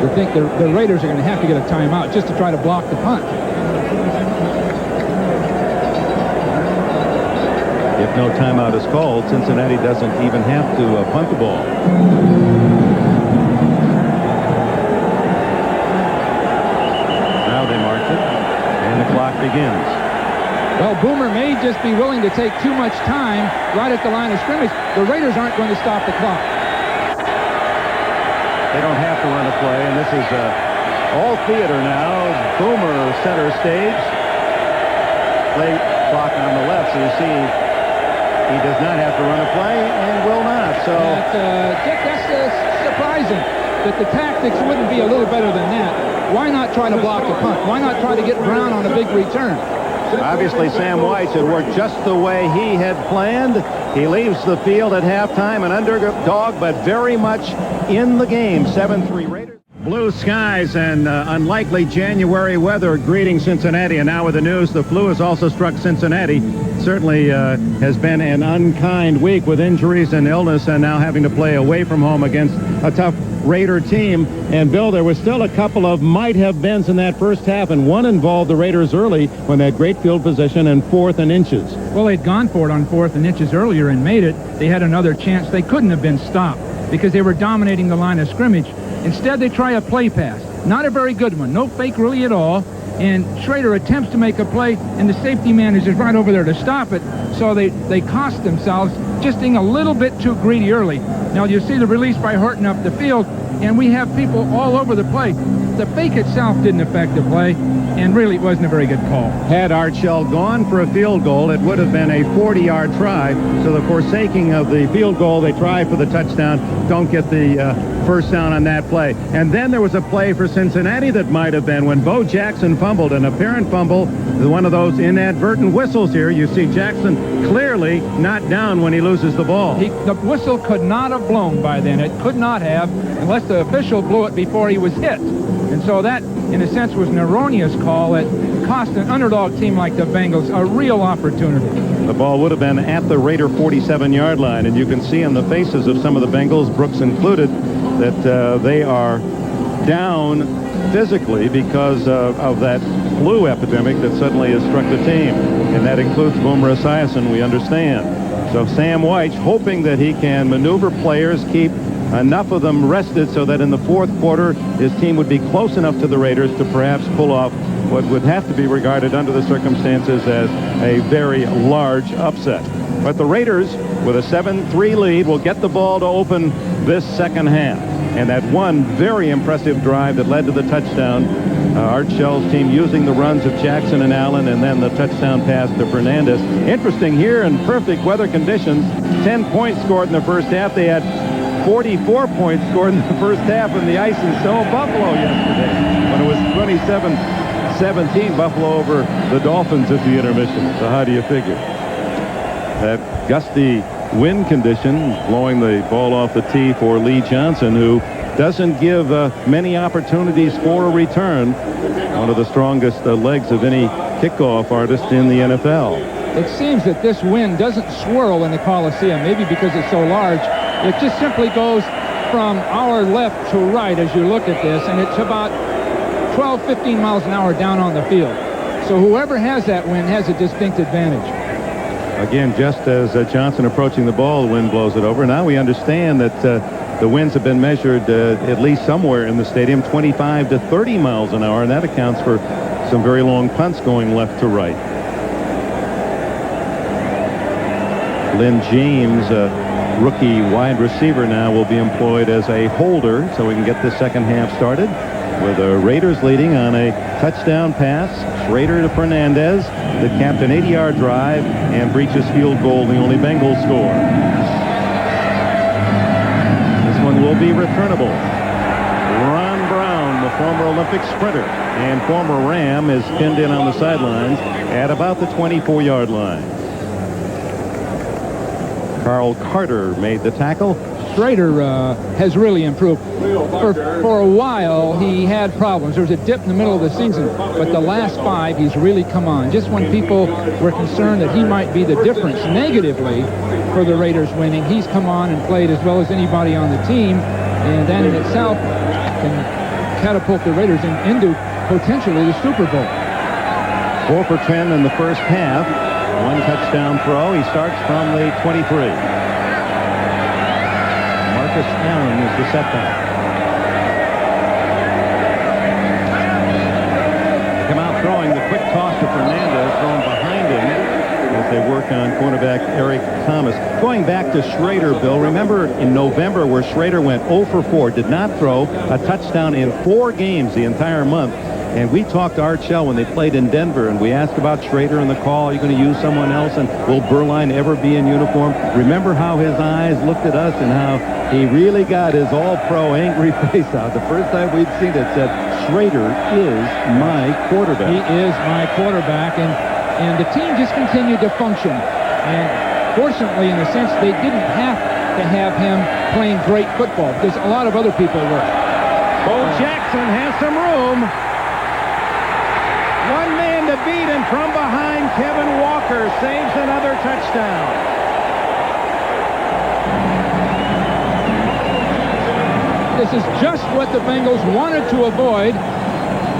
I think the Raiders are going to have to get a timeout just to try to block the punt. If no timeout is called, Cincinnati doesn't even have to punt the ball. Now they mark it, and the clock begins. Well, Boomer may just be willing to take too much time right at the line of scrimmage. The Raiders aren't going to stop the clock. They don't have to run a play, and this is all theater now. Boomer center stage. Play clock on the left, so you see he does not have to run a play and will not. So Dick, that's surprising that the tactics wouldn't be a little better than that. Why not try to block the punt? Why not try to get Brown on a big return? obviously Sam White had worked just the way he had planned. He leaves the field at halftime, an underdog, but very much in the game. 7-3 Raiders. Blue skies and unlikely January weather greeting Cincinnati. And now with the news, the flu has also struck Cincinnati. Certainly has been an unkind week with injuries and illness, and now having to play away from home against a tough Raider team. And Bill, there was still a couple of might-have-beens in that first half, and one involved the Raiders early when they had great field position and 4th and inches. Well, they'd gone for it on 4th and inches earlier and made it. They had another chance. They couldn't have been stopped because they were dominating the line of scrimmage. Instead, they try a play pass. Not a very good one. No fake really at all. And Schrader attempts to make a play, and the safety man is just right over there to stop it. So they cost themselves just being a little bit too greedy early. Now, you see the release by Horton up the field, and we have people all over the play. The fake itself didn't affect the play, and really it wasn't a very good call. Had Archell gone for a field goal, it would have been a 40-yard try. So the forsaking of the field goal, they try for the touchdown, don't get the first down on that play. And then there was a play for Cincinnati that might have been when Bo Jackson fumbled, an apparent fumble, one of those inadvertent whistles here. You see Jackson clearly not down when he loses the ball. The whistle could not have blown by then. It could not have, unless the official blew it before he was hit. And so that, in a sense, was an erroneous call that cost an underdog team like the Bengals a real opportunity. The ball would have been at the Raider 47-yard line, and you can see on the faces of some of the Bengals, Brooks included, that they are down physically because of that flu epidemic that suddenly has struck the team. And that includes Boomer Esiason, we understand. So Sam White hoping that he can maneuver players, keep enough of them rested so that in the fourth quarter his team would be close enough to the Raiders to perhaps pull off what would have to be regarded under the circumstances as a very large upset. But the Raiders, with a 7-3 lead, will get the ball to open this second half. And that one very impressive drive that led to the touchdown, Art Shell's team using the runs of Jackson and Allen, and then the touchdown pass to Fernandez. Interesting here, in perfect weather conditions, 10 points scored in the first half. They had 44 points scored in the first half in the ice and snow of Buffalo yesterday when it was 27-17 Buffalo over the Dolphins at the intermission. So how do you figure? That gusty wind condition blowing the ball off the tee for Lee Johnson, who doesn't give many opportunities for a return. One of the strongest legs of any kickoff artist in the NFL. It seems that this wind doesn't swirl in the Coliseum, maybe because it's so large. It just simply goes from our left to right as you look at this, and it's about 12-15 miles an hour down on the field. So whoever has that wind has a distinct advantage. Again, just as Johnson approaching the ball, the wind blows it over. Now we understand that the winds have been measured at least somewhere in the stadium, 25 to 30 miles an hour, and that accounts for some very long punts going left to right. Lynn James, rookie wide receiver, now will be employed as a holder so we can get this second half started with the Raiders leading on a touchdown pass. Schrader to Fernandez that capped an 80-yard drive and breaches field goal, the only Bengals score. This one will be returnable. Ron Brown, the former Olympic sprinter and former Ram, is pinned in on the sidelines at about the 24-yard line. Carl Carter made the tackle. Schrader has really improved. For a while, he had problems. There was a dip in the middle of the season, but the last 5, he's really come on. Just when people were concerned that he might be the difference negatively for the Raiders winning, he's come on and played as well as anybody on the team, and that in itself can catapult the Raiders into potentially the Super Bowl. 4 for 10 in the first half. 1 touchdown throw. He starts from the 23. Marcus Allen is the setback. Come out throwing the quick toss to Fernandez, thrown behind him as they work on cornerback Eric Thomas. Going back to Schrader, Bill, remember in November where Schrader went 0 for 4, did not throw a touchdown in 4 games the entire month. And we talked to Art Shell when they played in Denver, and we asked about Schrader in the call. Are you going to use someone else? And will Berline ever be in uniform? Remember how his eyes looked at us and how he really got his all-pro angry face out. The first time we'd seen it said, Schrader is my quarterback. He is my quarterback, and the team just continued to function. And fortunately, in a sense, they didn't have to have him playing great football because a lot of other people were. Bo Jackson has some room. One man to beat, and from behind, Kevin Walker saves another touchdown. This is just what the Bengals wanted to avoid,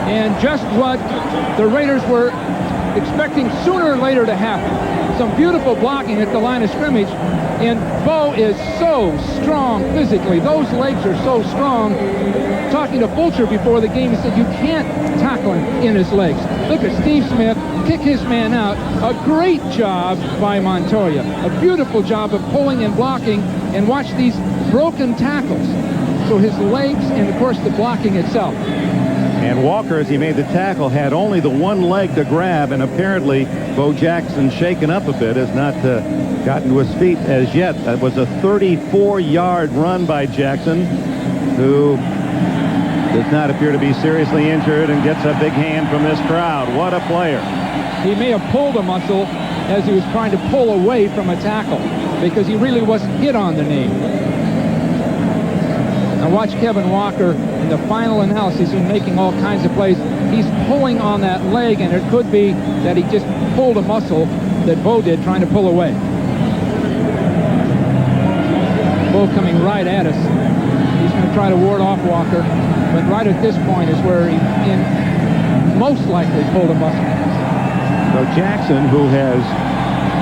and just what the Raiders were expecting sooner or later to happen. Some beautiful blocking at the line of scrimmage, and Bo is so strong physically. Those legs are so strong. Talking to Fulcher before the game, he said you can't tackle him in his legs. Look at Steve Smith kick his man out. A great job by Montoya. A beautiful job of pulling and blocking, and watch these broken tackles. So his legs and, of course, the blocking itself. And Walker, as he made the tackle, had only the one leg to grab, and apparently Bo Jackson, shaken up a bit, has not gotten to his feet as yet. That was a 34-yard run by Jackson, who does not appear to be seriously injured and gets a big hand from this crowd. What a player. He may have pulled a muscle as he was trying to pull away from a tackle because he really wasn't hit on the knee. Now watch Kevin Walker in the final analysis in making all kinds of plays. He's pulling on that leg, and it could be that he just pulled a muscle that Bo did trying to pull away. Bo coming right at us. He's going to try to ward off Walker, but right at this point is where he most likely pulled a muscle. So Jackson, who has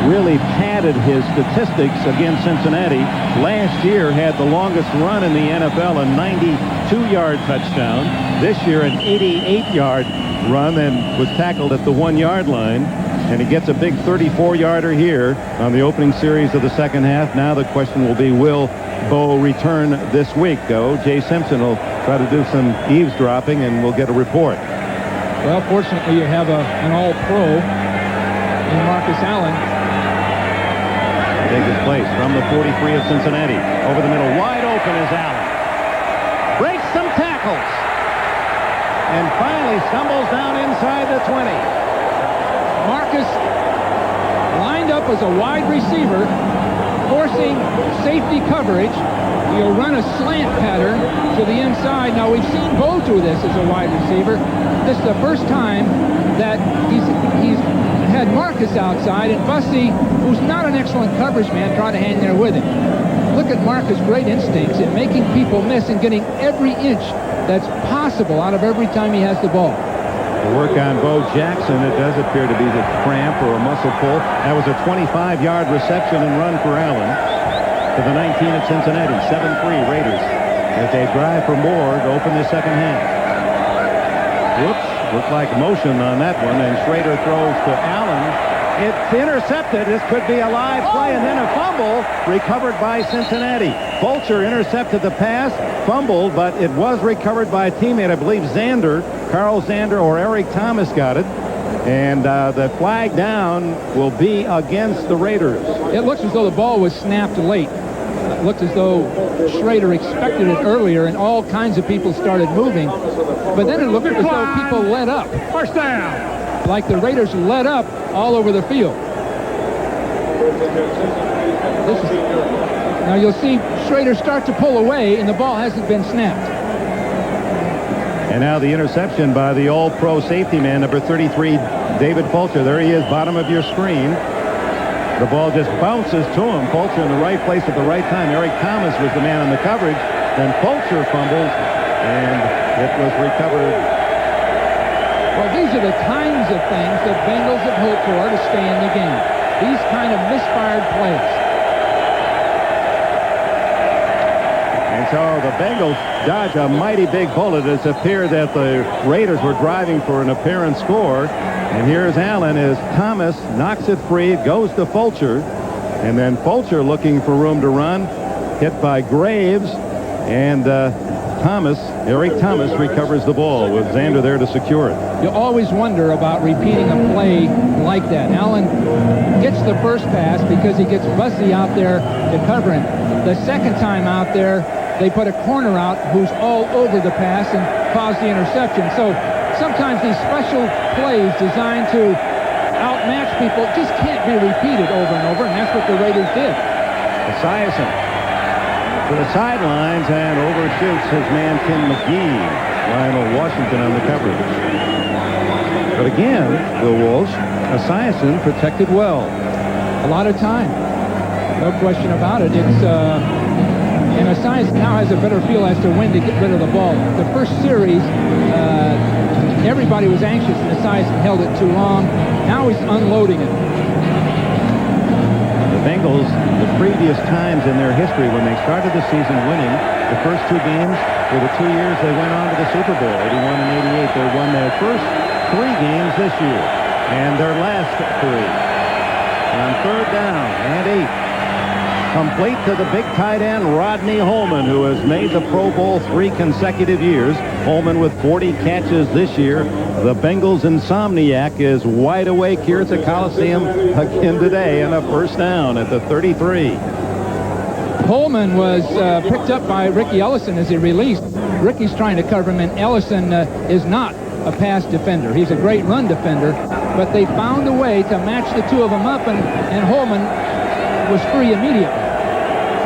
really padded his statistics against Cincinnati, last year had the longest run in the NFL, a 92-yard touchdown. This year an 88-yard run, and was tackled at the 1-yard line. And he gets a big 34-yarder here on the opening series of the second half. Now the question will be, will Bo return this week? O.J. Simpson will try to do some eavesdropping, and we'll get a report. Well, fortunately, you have an all-pro in Marcus Allen. Takes his place from the 43 of Cincinnati. Over the middle, wide open is Allen. Breaks some tackles. And finally stumbles down inside the 20. Marcus lined up as a wide receiver, forcing safety coverage. He'll run a slant pattern to the inside. Now, we've seen Bo do this as a wide receiver. This is the first time that he's had Marcus outside, and Bussey, who's not an excellent coverage man, tried to hang there with him. Look at Marcus' great instincts in making people miss and getting every inch that's possible out of every time he has the ball. The work on Bo Jackson, it does appear to be the cramp or a muscle pull. That was a 25-yard reception and run for Allen to the 19 of Cincinnati. 7-3 Raiders as they drive for more to open the second half. Whoops. Looked like motion on that one, and Schrader throws to Allen. It's intercepted. This could be a live play, and then a fumble recovered by Cincinnati. Fulcher intercepted the pass, fumbled, but it was recovered by a teammate. I believe Zander, Carl Zander, or Eric Thomas got it. And the flag down will be against the Raiders. It looks as though the ball was snapped late. It looked as though Schrader expected it earlier, and all kinds of people started moving. But then it looked as though people let up. First down. Like the Raiders let up all over the field. Now you'll see Schrader start to pull away, and the ball hasn't been snapped. And now the interception by the all-pro safety man, number 33, David Fulcher. There he is, bottom of your screen. The ball just bounces to him. Fulcher in the right place at the right time. Eric Thomas was the man on the coverage. Then Fulcher fumbles, and it was recovered. Well, these are the kinds of things that Bengals have hoped for to stay in the game. These kind of misfired plays. And so the Bengals dodge a mighty big bullet. It's appeared that the Raiders were driving for an apparent score. And here's Allen as Thomas knocks it free. It goes to Fulcher. And then Fulcher looking for room to run. Hit by Graves. And Eric Thomas recovers the ball with Zander there to secure it. You always wonder about repeating a play like that. Allen gets the first pass because he gets Bussey out there to cover him. The second time out there, they put a corner out who's all over the pass and caused the interception. So sometimes these special plays designed to outmatch people just can't be repeated over and over, and that's what the Raiders did. Esiason to the sidelines and overshoots his man Tim McGee. Lionel Washington on the coverage. But again, Bill Walsh, Esiason protected well. A lot of time. No question about it. It's and Esiason now has a better feel as to when to get rid of the ball. The first series, everybody was anxious and Esiason held it too long. Now he's unloading it. The Bengals, the previous times in their history when they started the season winning, the first two games were the 2 years they went on to the Super Bowl, 81 and 88. They won their first 3 games this year, and their last 3. On third down and 8. Complete to the big tight end, Rodney Holman, who has made the Pro Bowl 3 consecutive years. Holman with 40 catches this year. The Bengals insomniac is wide awake here at the Coliseum again today, and a first down at the 33. Holman was picked up by Ricky Ellison as he released. Ricky's trying to cover him, and Ellison is not a pass defender. He's a great run defender, but they found a way to match the two of them up, and Holman was free immediately.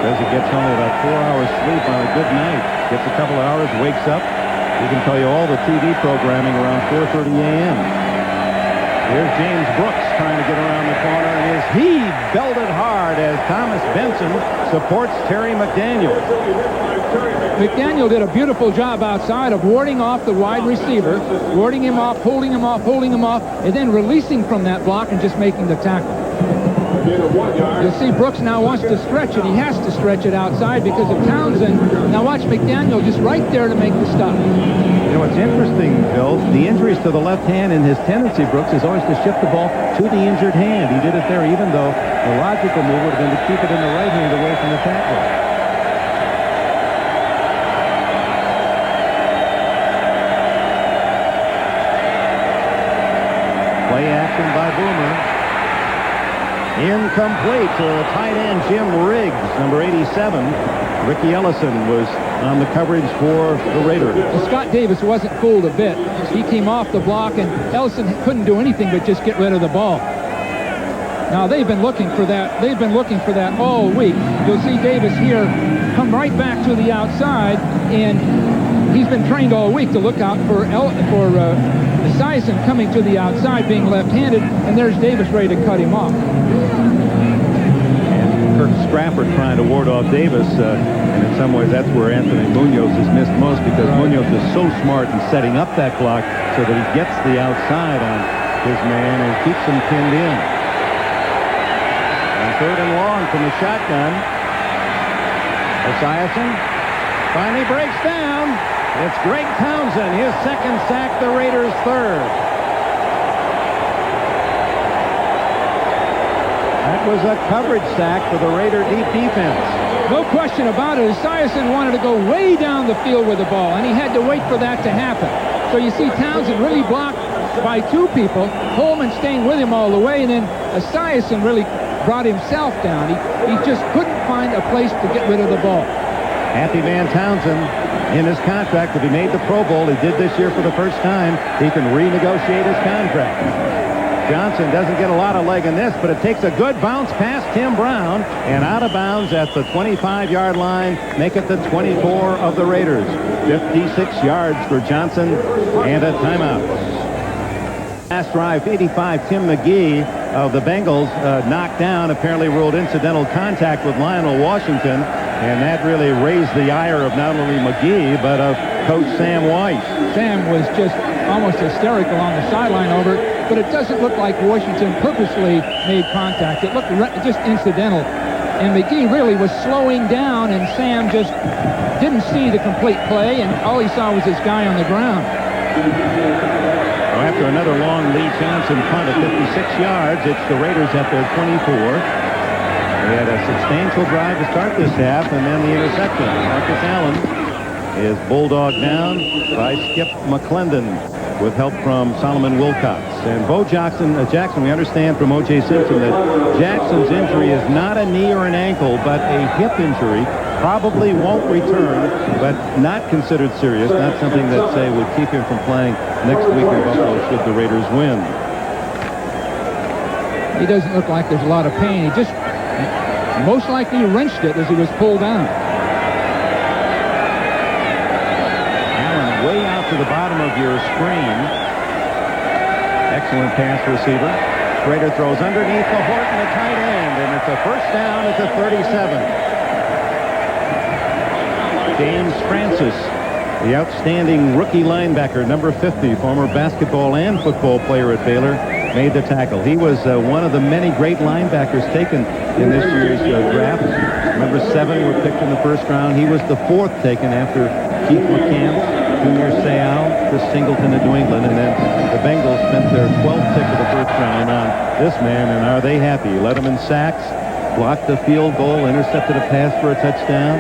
Says he gets only about 4 hours sleep on a good night. Gets a couple of hours, wakes up. We can tell you all the TV programming around 4:30 a.m. Here's James Brooks trying to get around the corner, and he belted hard as Thomas Benson supports Terry McDaniel. McDaniel did a beautiful job outside of warding off the wide receiver, warding him off, holding him off, and then releasing from that block and just making the tackle. You'll see Brooks now wants to stretch it. He has to stretch it outside because of Townsend. Now watch McDaniel just right there to make the stop. You know, what's interesting, Bill, the injuries to the left hand, and his tendency, Brooks, is always to shift the ball to the injured hand. He did it there, even though the logical move would have been to keep it in the right hand away from the tackle. Play action by Boomer. Incomplete to tight end Jim Riggs, number 87. Ricky Ellison was on the coverage for the Raiders. Well, Scott Davis wasn't fooled a bit. He came off the block, and Ellison couldn't do anything but just get rid of the ball. Now they've been looking for that. They've been looking for that all week. You'll see Davis here come right back to the outside, and he's been trained all week to look out for Esiason coming to the outside, being left-handed, and there's Davis ready to cut him off. And Kirk Strafford trying to ward off Davis, and in some ways that's where Anthony Munoz has missed most, because Munoz is so smart in setting up that block so that he gets the outside on his man and keeps him pinned in. And third and long from the shotgun. Esiason finally breaks down. It's Greg Townsend, his second sack, the Raiders' third. That was a coverage sack for the Raider deep defense. No question about it. Esiason wanted to go way down the field with the ball, and he had to wait for that to happen. So you see Townsend really blocked by two people, Holman staying with him all the way, and then Esiason really brought himself down. He just couldn't find a place to get rid of the ball. Happy Van Townsend, in his contract, if he made the Pro Bowl, he did this year for the first time, he can renegotiate his contract. Johnson doesn't get a lot of leg in this, but it takes a good bounce past Tim Brown and out of bounds at the 25-yard line, make it the 24 of the Raiders. 56 yards for Johnson and a timeout. Last drive, 85, Tim McGee of the Bengals knocked down, apparently ruled incidental contact with Lionel Washington, and that really raised the ire of not only McGee, but of Coach Sam Weiss. Sam was just almost hysterical on the sideline over it, but it doesn't look like Washington purposely made contact. It looked just incidental. And McGee really was slowing down, and Sam just didn't see the complete play, and all he saw was his guy on the ground. So after another long Lee Johnson punt of 56 yards, it's the Raiders at their 24. They had a substantial drive to start this half, and then the interception. Marcus Allen is bulldogged down by Skip McClendon with help from Solomon Wilcox. And Bo Jackson, we understand from O.J. Simpson that Jackson's injury is not a knee or an ankle, but a hip injury. Probably won't return, but not considered serious. Not something that, say, would keep him from playing next week in Buffalo should the Raiders win. He doesn't look like there's a lot of pain. He just most likely wrenched it as he was pulled down. Allen way out to the bottom of your screen. Excellent pass receiver. Schrader throws underneath to Horton, the tight end, and it's a first down at the 37. James Francis, the outstanding rookie linebacker, number 50, former basketball and football player at Baylor, made the tackle. He was one of the many great linebackers taken in this year's draft. Number 7 were picked in the first round. He was the 4th taken after Keith McCamp, Junior Seau, Chris Singleton of New England, and then the Bengals spent their 12th pick of the first round on this man, and are they happy? Led him in sacks, blocked a field goal, intercepted a pass for a touchdown.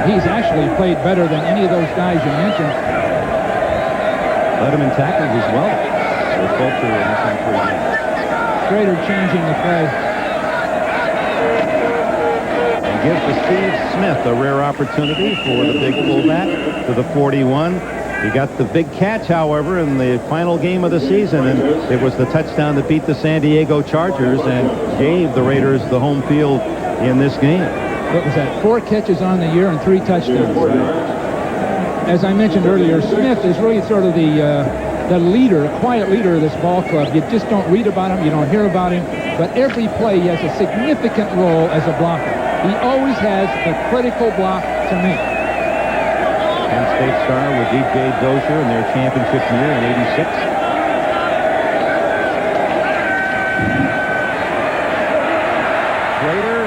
He's actually played better than any of those guys you mentioned. Led him in tackles as well. Schrader changing the play. And gives to Steve Smith a rare opportunity for the big fullback to the 41. He got the big catch, however, in the final game of the season, and it was the touchdown that beat the San Diego Chargers and gave the Raiders the home field in this game. What was that? 4 catches on the year and 3 touchdowns. As I mentioned earlier, Smith is really sort of the leader, quiet leader of this ball club. You just don't read about him, you don't hear about him, but every play he has a significant role as a blocker. He always has a critical block to make. Penn State star with DJ Dozier in their championship year in '86. Schrader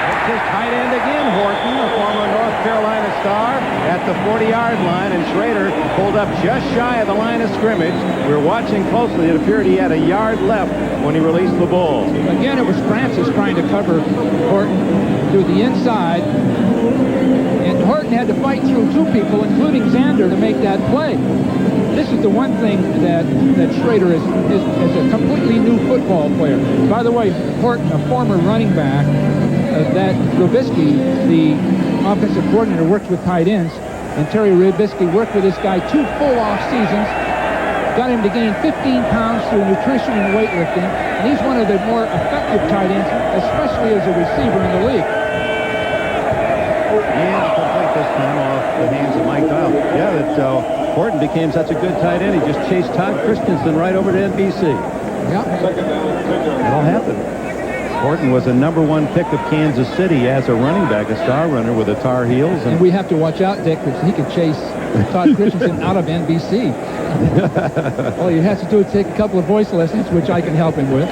hits his tight end again, Horton, a former North Carolina star, at the 40-yard line, and Schrader pulled up just shy of the line of scrimmage. We're watching closely. It appeared he had a yard left when he released the ball. Again, it was Francis trying to cover Horton through the inside, and Horton had to fight through 2 people, including Xander, to make that play. This is the one thing that Schrader is a completely new football player. By the way, Horton, a former running back, that Rubisky, the offensive coordinator, works with tight ends, and Terry Rubisky worked with this guy 2 full off seasons, got him to gain 15 pounds through nutrition and weightlifting, and he's one of the more effective tight ends, especially as a receiver in the league. And complete this time off the hands of Mike Dial. Yeah, that Horton became such a good tight end, he just chased Todd Christensen right over to NBC. Yeah. It'll happen. Horton was a number 1 pick of Kansas City as a running back, a star runner with the Tar Heels. And we have to watch out, Dick, because he can chase Todd Christensen out of NBC. All you have to do is take a couple of voice lessons, which I can help him with.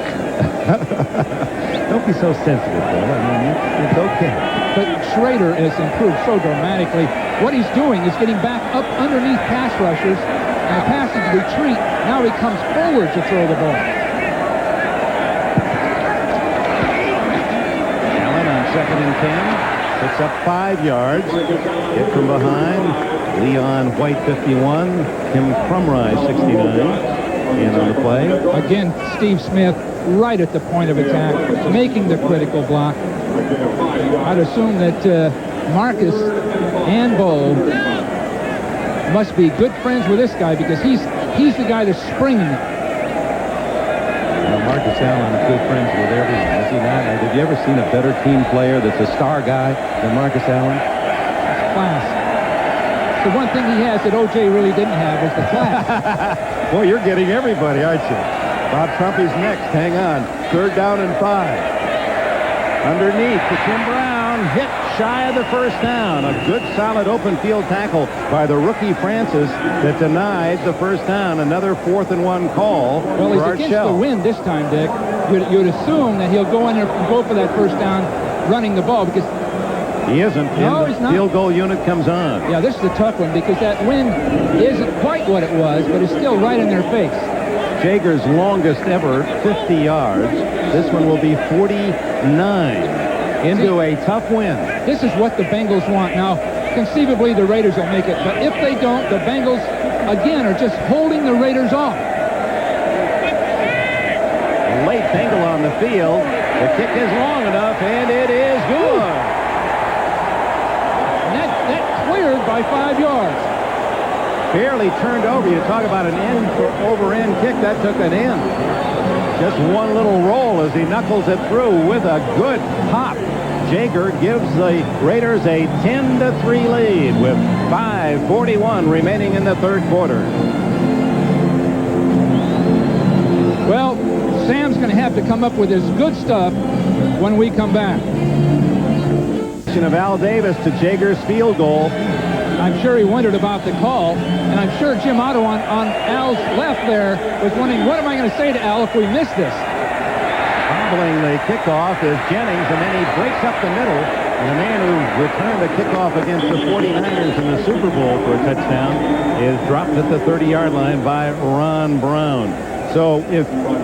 Don't be so sensitive, Bill. I mean, it's okay. But Schrader has improved so dramatically. What he's doing is getting back up underneath pass rushers, and the passes retreat. Now he comes forward to throw the ball. Allen on 2nd and 10. Picks up 5 yards. Hit from behind. Leon White, 51. Tim Crumrye, 69. And on the play. Again, Steve Smith right at the point of attack, making the critical block. I'd assume that Marcus and Bo must be good friends with this guy because he's the guy that's springing it. Marcus Allen is good friends with everyone, is he not? Have you ever seen a better team player that's a star guy than Marcus Allen? It's class. The one thing he has that O.J. really didn't have was the class. Boy, you're getting everybody, aren't you? Bob Trumpy's next. Hang on. 3rd down and 5. Underneath to Tim Brown. Hit shy of the first down. A good, solid open field tackle by the rookie Francis that denied the first down. Another 4th and 1 call. Well, he's against the wind this time, Dick. You'd assume that he'll go in there and go for that first down running the ball because he isn't. No, he's not. Field goal unit comes on. Yeah, this is a tough one because that wind isn't quite what it was, but it's still right in their face. Jager's longest ever, 50 yards. This one will be 49 into a tough win. This is what the Bengals want. Now, conceivably, the Raiders will make it, but if they don't, the Bengals, again, are just holding the Raiders off. Late Bengal on the field. The kick is long enough, and it is good. That cleared by 5 yards. Barely turned over. You talk about an end for over-end kick. That took an end. Just one little roll as he knuckles it through with a good hop. Jager gives the Raiders a 10-3 lead with 5:41 remaining in the 3rd quarter. Well, Sam's going to have to come up with his good stuff when we come back. Of Al Davis to Jager's field goal. I'm sure he wondered about the call, and I'm sure Jim Otto on Al's left there was wondering, what am I going to say to Al if we miss this? Hobbling the kickoff is Jennings, and then he breaks up the middle. And the man who returned the kickoff against the 49ers in the Super Bowl for a touchdown is dropped at the 30-yard line by Ron Brown. So,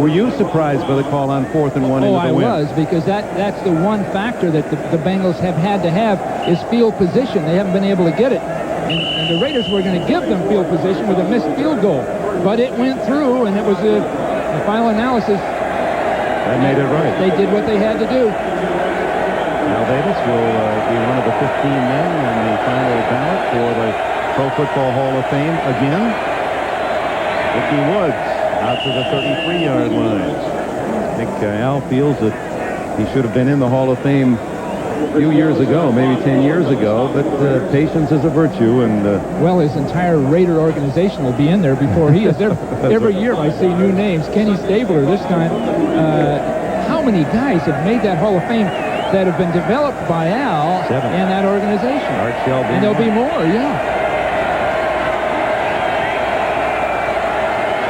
were you surprised by the call on 4th and 1 into the win? Oh, I was, because that's the one factor that the Bengals have had to have is field position. They haven't been able to get it. And the Raiders were going to give them field position with a missed field goal. But it went through, and it was the final analysis. That made it right. They did what they had to do. Al Davis will be one of the 15 men in the final ballot for the Pro Football Hall of Fame again. Ricky Woods out to the 33-yard line. I think Al feels that he should have been in the Hall of Fame a few years ago, maybe 10 years ago, but patience is a virtue. And well, his entire Raider organization will be in there before he is. Every year I see new names. Kenny Stabler this time. How many guys have made that Hall of Fame that have been developed by Al 7. and that organization? Art Shelby. And there'll be more, yeah.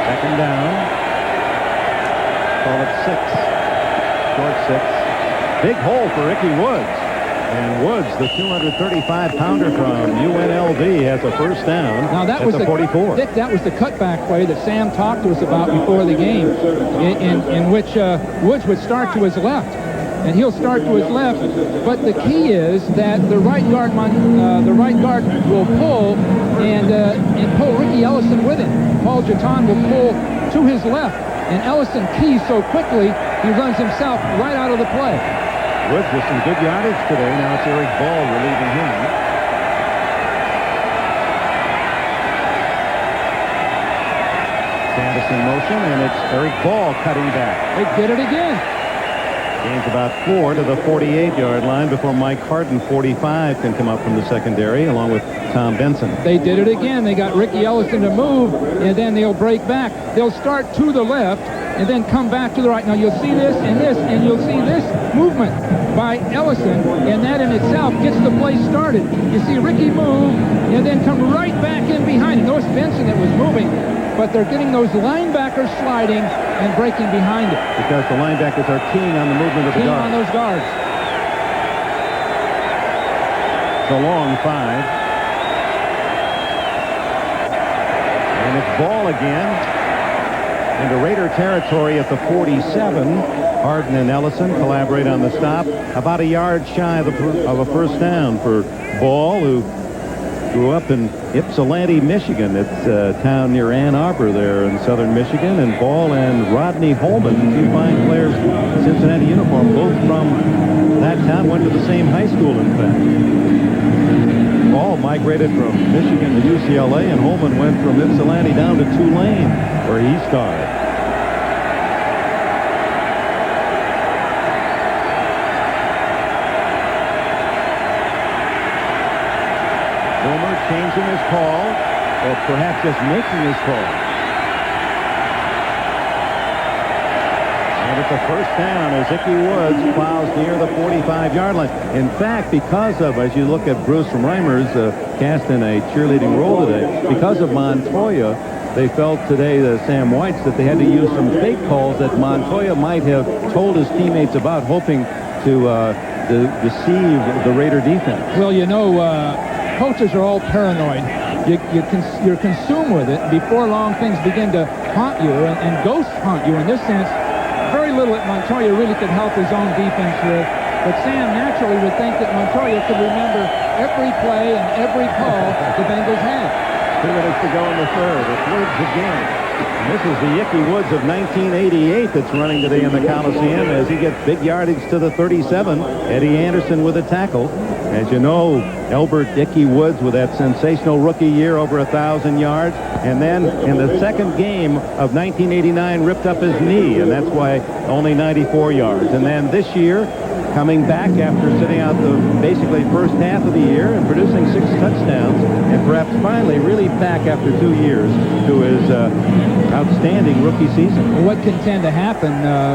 2nd down. Call it 6. Short 6. Big hole for Ricky Woods. And Woods, the 235-pounder from UNLV, has a first down. Now that was the 44. Dick, that was the cutback play that Sam talked to us about before the game, in which Woods would start to his left. And he'll start to his left, but the key is that the right guard will pull and pull Ricky Ellison with him. Paul Jaton will pull to his left, and Ellison keys so quickly he runs himself right out of the play. Woods with some good yardage today. Now it's Eric Ball relieving him. Sanders in motion, and it's Eric Ball cutting back. They did it again. Gains about 4 to the 48-yard line before Mike Harden, 45, can come up from the secondary, along with Tom Benson. They did it again. They got Ricky Ellison to move, and then they'll break back. They'll start to the left, and then come back to the right. Now, you'll see this, and you'll see this movement by Ellison, and that in itself gets the play started. You see Ricky move, and then come right back in behind him. Notice Benson that was moving but they're getting those linebackers sliding and breaking behind it. Because the linebackers are keen on the movement of the Keen guard. on those guards. It's a long 5. And it's ball again. Into Raider territory at the 47. Harden and Ellison collaborate on the stop. About a yard shy of a first down for Ball, who grew up in Ypsilanti, Michigan. It's a town near Ann Arbor there in southern Michigan. And Ball and Rodney Holman, two fine players, Cincinnati uniform, both from that town, went to the same high school, in fact. Ball migrated from Michigan to UCLA, and Holman went from Ypsilanti down to Tulane, where he starred. Boomer changing his call, or perhaps just making his call. And it's a first down as Ickey Woods plows near the 45-yard line. In fact, because of, as you look at Bruce from Reimers cast in a cheerleading role today, because of Montoya, they felt today, Sam Whites, that they had to use some fake calls that Montoya might have told his teammates about, hoping to deceive the Raider defense. Well, you know, coaches are all paranoid. You're consumed with it. Before long, things begin to haunt you, and ghosts haunt you. In this sense, very little that Montoya really could help his own defense with. But Sam naturally would think that Montoya could remember every play and every call the Bengals had. 2 minutes to go in the third. It's Woods again. And this is the Ickey Woods of 1988 that's running today in the Coliseum as he gets big yardage to the 37. Eddie Anderson with a tackle. As you know, Elbert Ickey Woods with that sensational rookie year, over 1,000 yards. And then in the second game of 1989, ripped up his knee, and that's why only 94 yards. And then this year, coming back after sitting out the basically first half of the year and producing 6 touchdowns, and perhaps finally really back after 2 years to his outstanding rookie season. What can tend to happen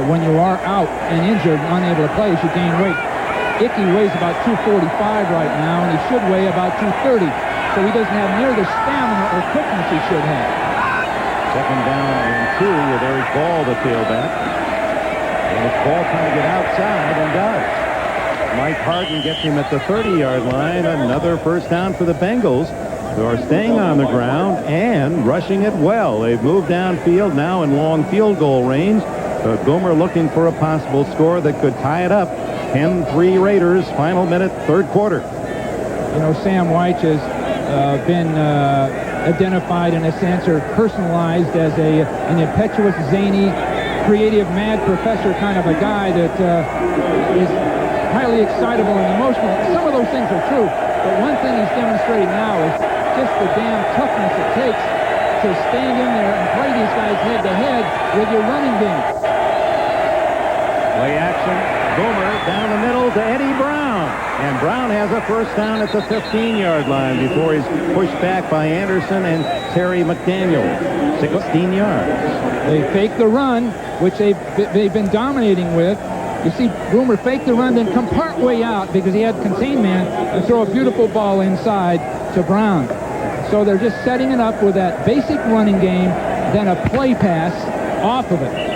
when you are out and injured and unable to play is you gain weight. Ickey weighs about 245 right now, and he should weigh about 230. So he doesn't have near the stamina or quickness he should have. Second down and 2 with Eric Ball, the tailback. And it's Ball trying to get outside, and does. Mike Harden gets him at the 30-yard line. Another first down for the Bengals, who are staying on the ground and rushing it well. They've moved downfield now in long field goal range. But Boomer looking for a possible score that could tie it up. 10-3 Raiders, final minute, third quarter. You know, Sam White has been identified in a sense, or personalized as an impetuous, zany, creative, mad professor kind of a guy that is highly excitable and emotional. Some of those things are true, but one thing he's demonstrating now is just the damn toughness it takes to stand in there and play these guys head-to-head with your running game. Play action. Boomer down the middle to Eddie Brown. And Brown has a first down at the 15-yard line before he's pushed back by Anderson and Terry McDaniel. 16 yards. They fake the run, which they've been dominating with. You see Boomer fake the run, then come part way out because he had contained man and throw a beautiful ball inside to Brown. So they're just setting it up with that basic running game, then a play pass off of it.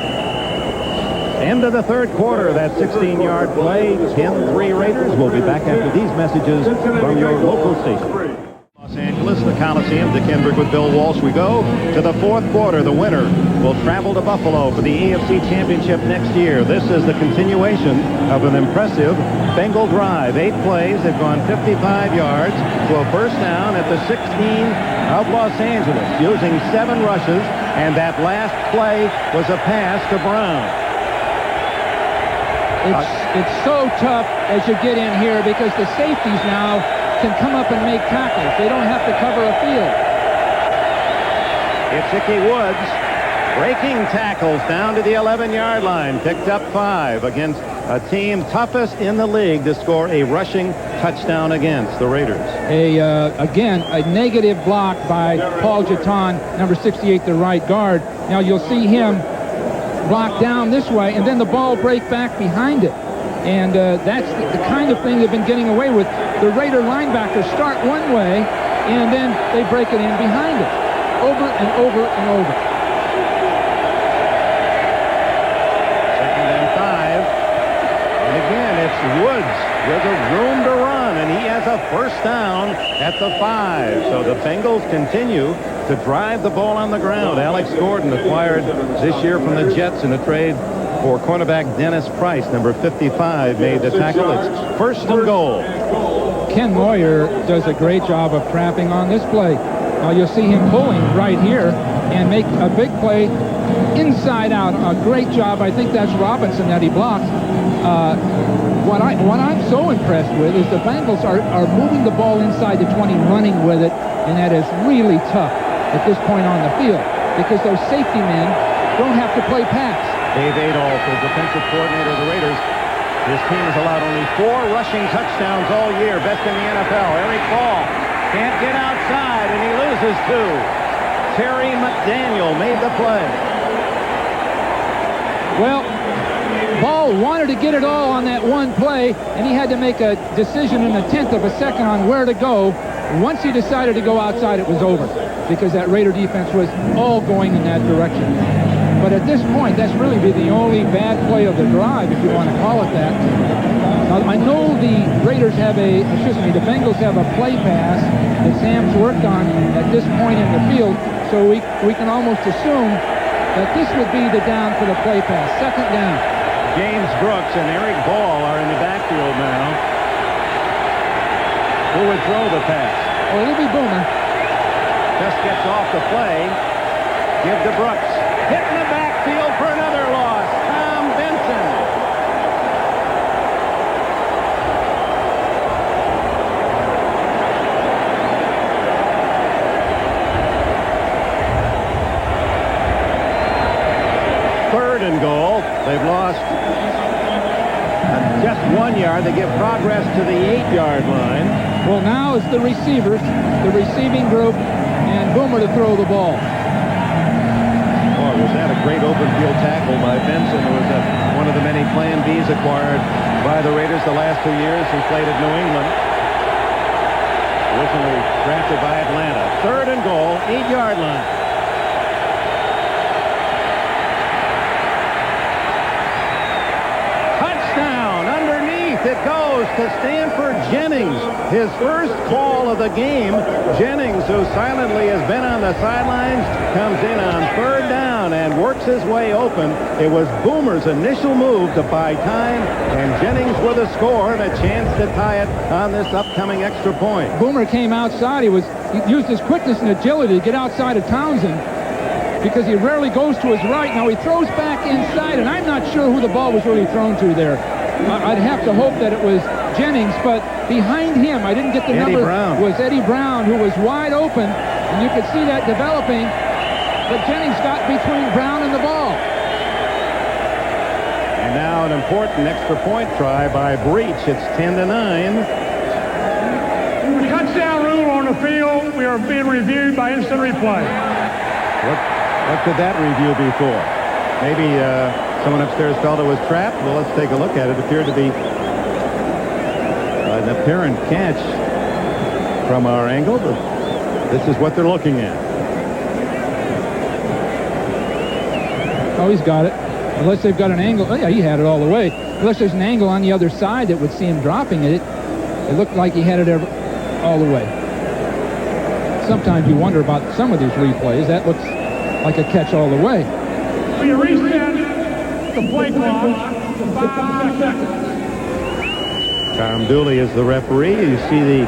End of the third quarter, that 16-yard play. 10-3 Raiders. We'll be back after these messages from your local station. Los Angeles, the Coliseum. Dick Enberg with Bill Walsh. We go to the fourth quarter. The winner will travel to Buffalo for the AFC Championship next year. This is the continuation of an impressive Bengal drive. 8 plays. They've gone 55 yards to a first down at the 16 of Los Angeles, using 7 rushes, and that last play was a pass to Brown. It's so tough as you get in here because the safeties now can come up and make tackles. They don't have to cover a field. It's Ickey Woods breaking tackles down to the 11-yard line. Picked up 5 against a team toughest in the league to score a rushing touchdown against the Raiders. Again, a negative block by Paul Jeton, number 68, the right guard. Now you'll see him block down this way, and then the ball break back behind it. And that's the kind of thing they've been getting away with. The Raider linebackers start one way, and then they break it in behind it. over and over and over. Second and 5. And again, it's Woods with a room to run, and he has a first down at the 5. So the Bengals continue to drive the ball on the ground. Alex Gordon acquired this year from the Jets in a trade for cornerback Dennis Price, number 55, made the tackle. It's first and goal. Ken Moyer does a great job of trapping on this play. Now you'll see him pulling right here and make a big play inside out. A great job. I think that's Robinson that he blocks. What I'm so impressed with is the Bengals are moving the ball inside the 20, running with it, and that is really tough at this point on the field because those safety men don't have to play pass. Dave Adolph, the defensive coordinator of the Raiders. His team has allowed only 4 rushing touchdowns all year, best in the NFL. Eric Ball can't get outside, and he loses 2. Terry McDaniel made the play. Well, Ball wanted to get it all on that one play, and he had to make a decision in a 1/10 of a second on where to go. Once he decided to go outside, it was over because that Raider defense was all going in that direction. But at this point, that's really the only bad play of the drive, if you want to call it that. Now, I know the Raiders have the Bengals have a play pass that Sam's worked on at this point in the field, so we can almost assume that this would be the down for the play pass. Second down. James Brooks and Eric Ball are in the backfield now. Who would throw the pass? Oh, it'll be Boomer. Just gets off the play. Give to Brooks. Hit in the backfield for another loss. Tom Benson. Third and goal. They've lost just 1 yard. They give progress to the 8-yard line. Well, now it's the receivers, the receiving group, and Boomer to throw the ball. Was that a great open field tackle by Benson, who was one of the many Plan Bs acquired by the Raiders the last 2 years. He played at New England. Originally drafted by Atlanta. Third and goal, 8-yard line. Touchdown underneath. It goes to Stanford Jennings. His first call of the game. Jennings, who silently has been on the sidelines, comes in on third down and works his way open. It was Boomer's initial move to buy time, and Jennings with a score and a chance to tie it on this upcoming extra point. Boomer came outside. He used his quickness and agility to get outside of Townsend because he rarely goes to his right. Now he throws back inside, and I'm not sure who the ball was really thrown to there. I'd have to hope that it was Jennings, but behind him, I didn't get the number, was Eddie Brown, who was wide open, and you could see that developing, but Jennings got between Brown and the ball. And now an important extra point try by Breach. It's 10-9. The touchdown rule on the field, we are being reviewed by instant replay. What could that review be for? Maybe someone upstairs felt it was trapped. Well, let's take a look at it. It appeared to be an apparent catch from our angle, but this is what they're looking at. Oh, he's got it. Unless they've got an angle. Oh, yeah, he had it all the way. Unless there's an angle on the other side that would see him dropping it. It looked like he had it all the way. Sometimes you wonder about some of these replays. That looks like a catch all the way. We reset the play clock to 5 seconds. Tom Dooley is the referee. You see the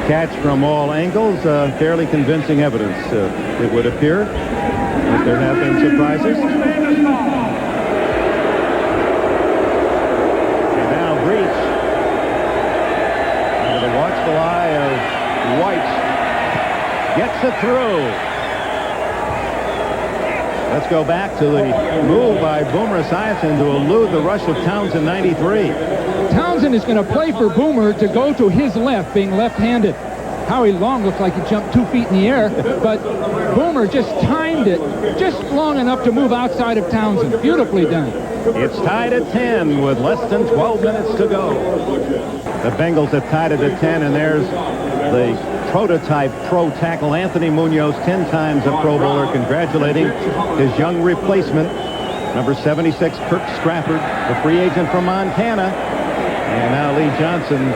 catch from all angles. Fairly convincing evidence, it would appear. But there have been surprises. And now Breach, under the watchful eye of White, gets it through. Let's go back to the move by Boomer Esiason to elude the rush of Townsend, 93. Townsend is going to play for Boomer to go to his left, being left-handed. Howie Long looked like he jumped 2 feet in the air, but Boomer just timed it just long enough to move outside of Townsend. Beautifully done. It's tied at 10 with less than 12 minutes to go. The Bengals have tied it at 10, and there's the prototype pro tackle, Anthony Munoz, 10 times a Pro Bowler, congratulating his young replacement, number 76, Kirk Strafford, the free agent from Montana. And now Lee Johnson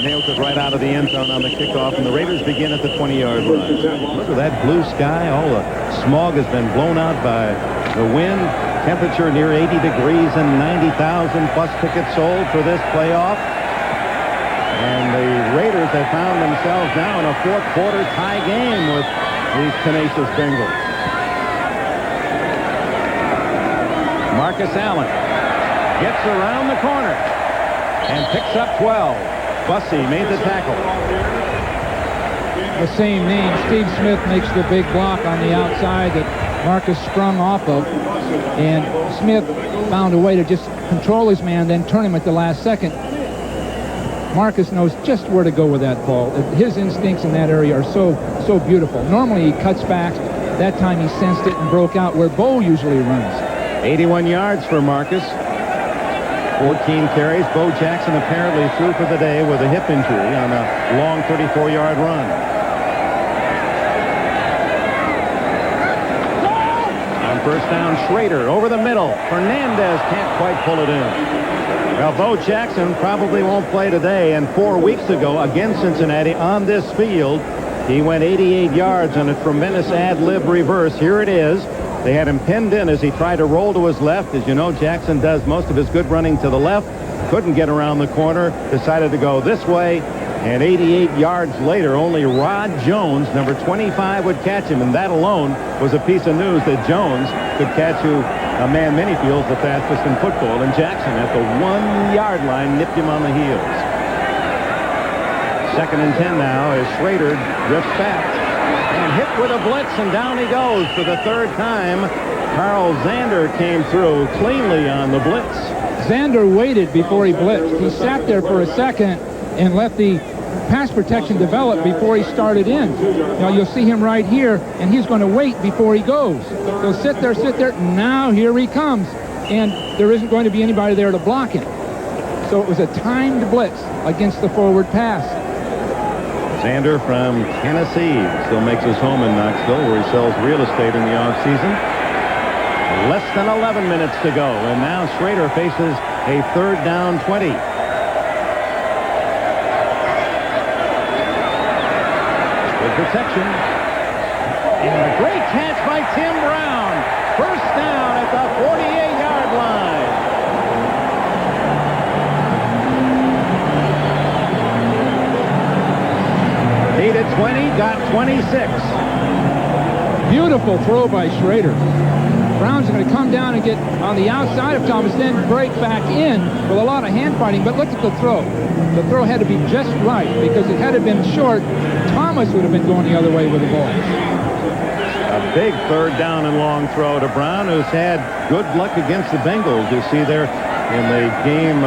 nails it right out of the end zone on the kickoff, and the Raiders begin at the 20-yard line. Look at that blue sky. All the smog has been blown out by the wind. Temperature near 80 degrees and 90,000 plus tickets sold for this playoff. And the Raiders have found themselves now in a fourth quarter tie game with these tenacious Bengals. Marcus Allen gets around the corner and picks up 12. Bussey made the tackle. The same name. Steve Smith makes the big block on the outside that Marcus sprung off of. And Smith found a way to just control his man, then turn him at the last second. Marcus knows just where to go with that ball. His instincts in that area are so beautiful. Normally he cuts back. That time he sensed it and broke out where Bo usually runs. 81 yards for Marcus. 14 carries. Bo Jackson apparently through for the day with a hip injury on a long 34-yard run. On first down, Schrader over the middle. Fernandez can't quite pull it in. Well, Bo Jackson probably won't play today, and 4 weeks ago against Cincinnati on this field, he went 88 yards on a tremendous ad-lib reverse. Here it is. They had him pinned in as he tried to roll to his left. As you know, Jackson does most of his good running to the left. Couldn't get around the corner. Decided to go this way. And 88 yards later, only Rod Jones, number 25, would catch him. And that alone was a piece of news that Jones could catch who a man many feels the fastest in football. And Jackson at the 1-yard line nipped him on the heels. 2nd and 10 now as Schrader drifts back. And hit with a blitz, and down he goes for the third time. Carl Zander came through cleanly on the blitz. Zander waited before he blitzed. He sat there for a second and let the pass protection develop before he started in. Now you'll see him right here, and he's going to wait before he goes. He'll sit there. Now here he comes, and there isn't going to be anybody there to block him. So it was a timed blitz against the forward pass. Zander from Tennessee still makes his home in Knoxville, where he sells real estate in the offseason. Less than 11 minutes to go, and now Schrader faces a 3rd down 20. Good protection. And a great catch by Tim Brown. First down at the 48-yard line. Needed 20, got 26. Beautiful throw by Schrader. Brown's going to come down and get on the outside of Thomas, then break back in with a lot of hand fighting. But look at the throw. The throw had to be just right, because it had it been short, Thomas would have been going the other way with the ball. A big 3rd down and long throw to Brown, who's had good luck against the Bengals. You see there in the game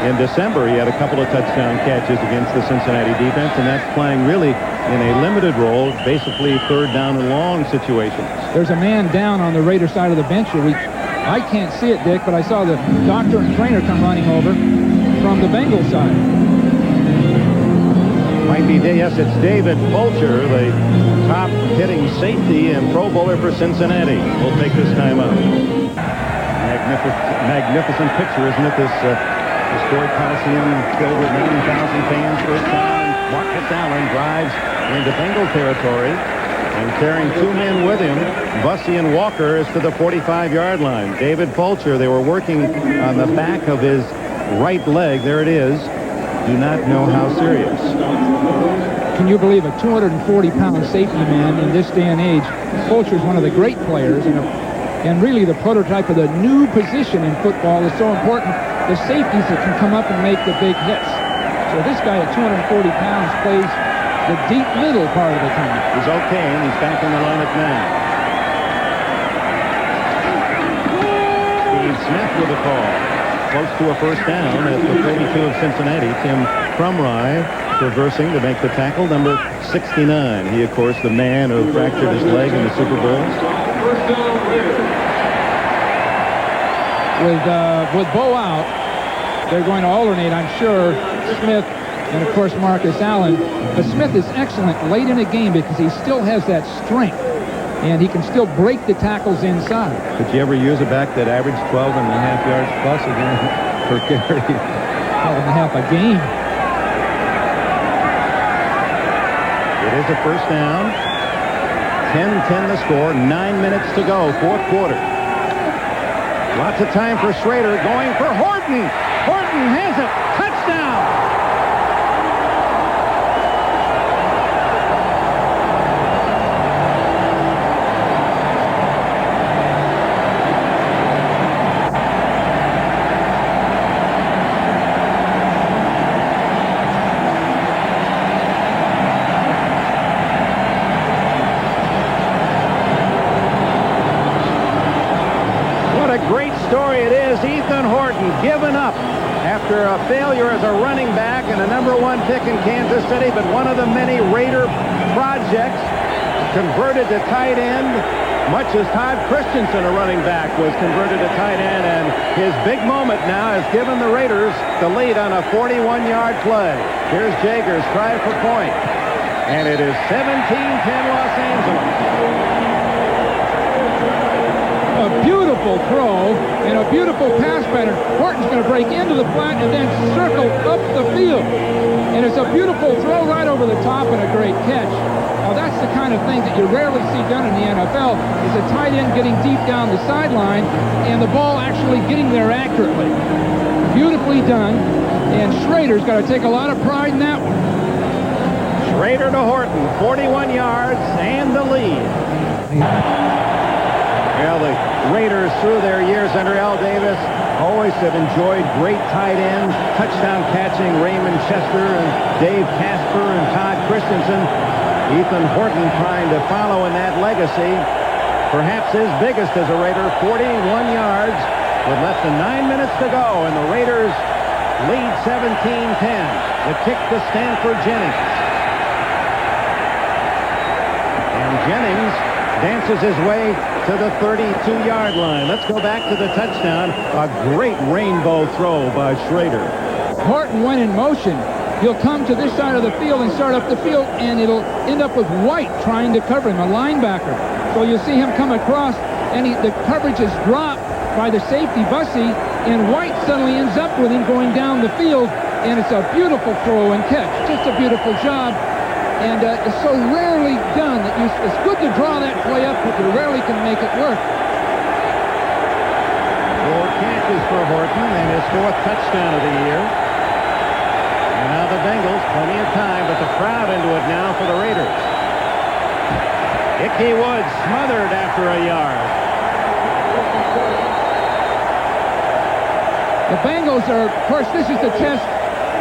in December, he had a couple of touchdown catches against the Cincinnati defense, and that's playing really in a limited role, basically 3rd down and long situations. There's a man down on the Raider side of the bench here. I can't see it, Dick, but I saw the doctor and trainer come running over from the Bengals side. Might be, yes, it's David Fulcher, the top hitting safety and Pro Bowler for Cincinnati. We'll take this time out. Magnificent picture, isn't it? This historic Coliseum filled with 90,000 fans first time. Marcus Allen drives into Bengal territory, and carrying 2 men with him, Bussey and Walker, is to the 45-yard line. David Fulcher, they were working on the back of his right leg. There it is. Do not know how serious. Can you believe a 240-pound safety man in this day and age? Fulcher is one of the great players, and really the prototype of the new position in football is so important. The safeties that can come up and make the big hits. So this guy at 240 pounds plays the deep middle part of the time. He's okay, and he's back in the lineup now. Steve Smith with a call. Close to a first down at the 42 of Cincinnati. Tim Crumry reversing to make the tackle, number 69. He, of course, the man who fractured his leg in the Super Bowl. With Bo out, they're going to alternate, I'm sure, Smith and, of course, Marcus Allen. But Smith is excellent late in a game because he still has that strength, and he can still break the tackles inside. Did you ever use a back that averaged 12.5 yards plus again per carry? 12.5 a game. It is a first down. 10-10 the score. 9 minutes to go. Fourth quarter. Lots of time for Schrader. Going for Horton. Horton has it. Touchdown. Ethan Horton given up after a failure as a running back and a #1 pick in Kansas City, but one of the many Raider projects converted to tight end, much as Todd Christensen, a running back, was converted to tight end, and his big moment now has given the Raiders the lead on a 41-yard play. Here's Jagers, try for point, and it is 17-10 Los Angeles. A beautiful throw and a beautiful pass pattern. Horton's going to break into the flat and then circle up the field. And it's a beautiful throw right over the top and a great catch. Now that's the kind of thing that you rarely see done in the NFL, is a tight end getting deep down the sideline and the ball actually getting there accurately. Beautifully done. And Schrader's got to take a lot of pride in that one. Schrader to Horton, 41 yards and the lead. Well, the Raiders, through their years under Al Davis, always have enjoyed great tight ends, touchdown catching Raymond Chester and Dave Casper and Todd Christensen. Ethan Horton trying to follow in that legacy. Perhaps his biggest as a Raider, 41 yards with less than 9 minutes to go, and the Raiders lead 17-10. The kick to Stanford Jennings. And Jennings dances his way to the 32-yard line. Let's go back to the touchdown. A great rainbow throw by Schrader. Horton went in motion. He'll come to this side of the field and start up the field, and it'll end up with White trying to cover him, a linebacker. So you'll see him come across, and the coverage is dropped by the safety, Bussey, and White suddenly ends up with him going down the field, and it's a beautiful throw and catch. Just a beautiful job. And it's so rarely done that it's good to draw that play up, but you rarely can make it work. 4 catches for Horton and his 4th touchdown of the year. And now the Bengals, plenty of time, but the crowd into it now for the Raiders. Ickey Woods smothered after a yard. The Bengals are, of course, this is the test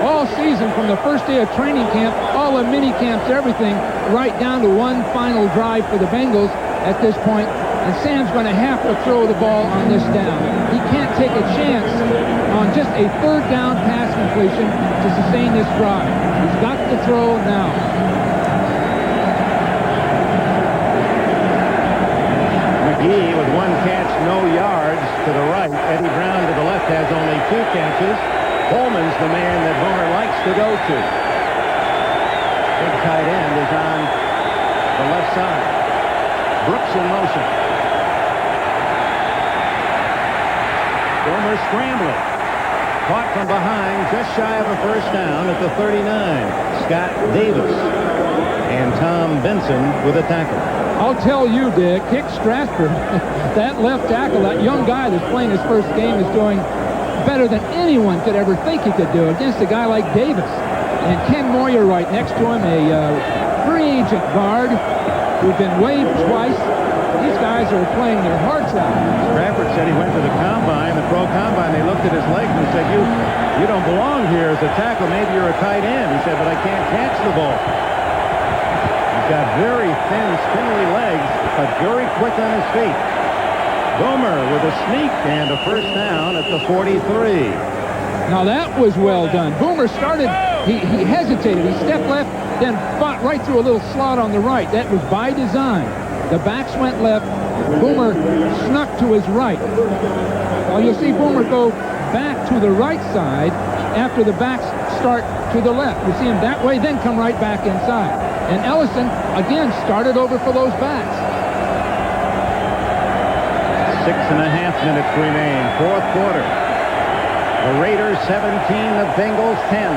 all season from the first day of training camp, all the mini camps, everything, right down to one final drive for the Bengals at this point. And Sam's going to have to throw the ball on this down. He can't take a chance on just a 3rd down pass completion to sustain this drive. He's got to throw now. McGee with 1 catch, no yards to the right. Eddie Brown to the left has only 2 catches. Coleman's the man that Homer likes to go to. Big tight end is on the left side. Brooks in motion. Homer scrambling. Caught from behind, just shy of a first down at the 39. Scott Davis and Tom Benson with a tackle. I'll tell you, Dick, Kick Strasburg, that left tackle, that young guy that's playing his first game is doing better than anyone could ever think he could do against a guy like Davis. And Ken Moyer right next to him, a free agent guard who's been waived twice. These guys are playing their hearts out. Stratford said he went to the combine, the pro combine. They looked at his legs and said, you don't belong here as a tackle. Maybe you're a tight end. He said, but I can't catch the ball. He's got very thin, spindly legs, but very quick on his feet. Boomer with a sneak and a first down at the 43. Now that was well done. Boomer started, he hesitated, he stepped left, then fought right through a little slot on the right. That was by design. The backs went left. Boomer snuck to his right. Well, you'll see Boomer go back to the right side after the backs start to the left. You see him that way, then come right back inside. And Ellison, again, started over for those backs. 6.5 minutes remain, fourth quarter. The Raiders 17, the Bengals 10.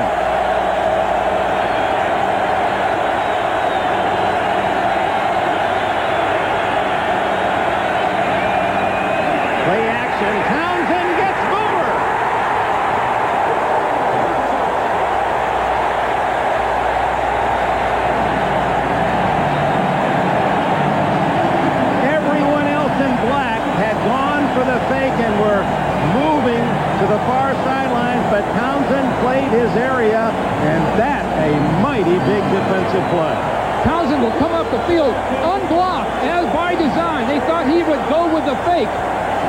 Play action. Townsend gets Boomer. Everyone else in black had gone for the fake and were moving to the far sidelines, but Townsend played his area, and that a mighty big defensive play. Townsend will come up the field unblocked, as by design. They thought he would go with the fake.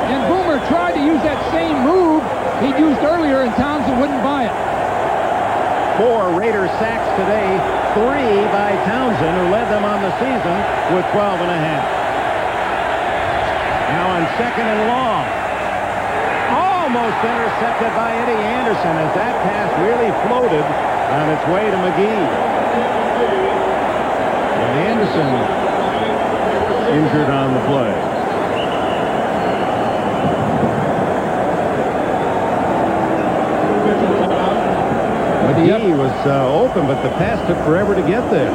And Boomer tried to use that same move he'd used earlier, and Townsend wouldn't buy it. 4 Raider sacks today, 3 by Townsend, who led them on the season with 12.5. Now on second and long. Almost intercepted by Eddie Anderson as that pass really floated on its way to McGee. And Anderson injured on the play. He was open, but the pass took forever to get there.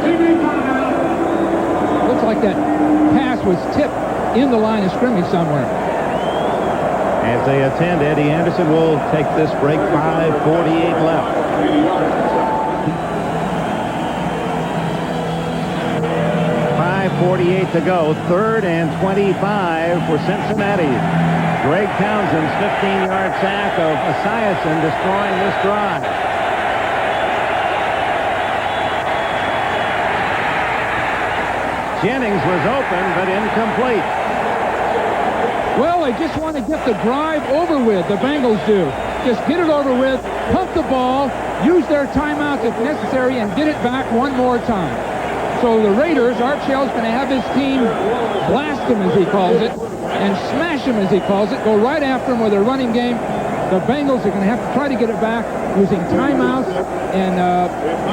Looks like that pass was tipped in the line of scrimmage somewhere. As they attend, Eddie Anderson will take this break. 5:48 left. 5:48 to go. 3rd and 25 for Cincinnati. Greg Townsend's 15-yard sack of Esiason destroying this drive. Jennings was open, but incomplete. Well, they just want to get the drive over with, the Bengals do. Just get it over with, pump the ball, use their timeouts if necessary, and get it back one more time. So the Raiders, Art Shell's going to have his team blast him, as he calls it, and smash him, as he calls it, go right after him with their running game. The Bengals are going to have to try to get it back using timeouts and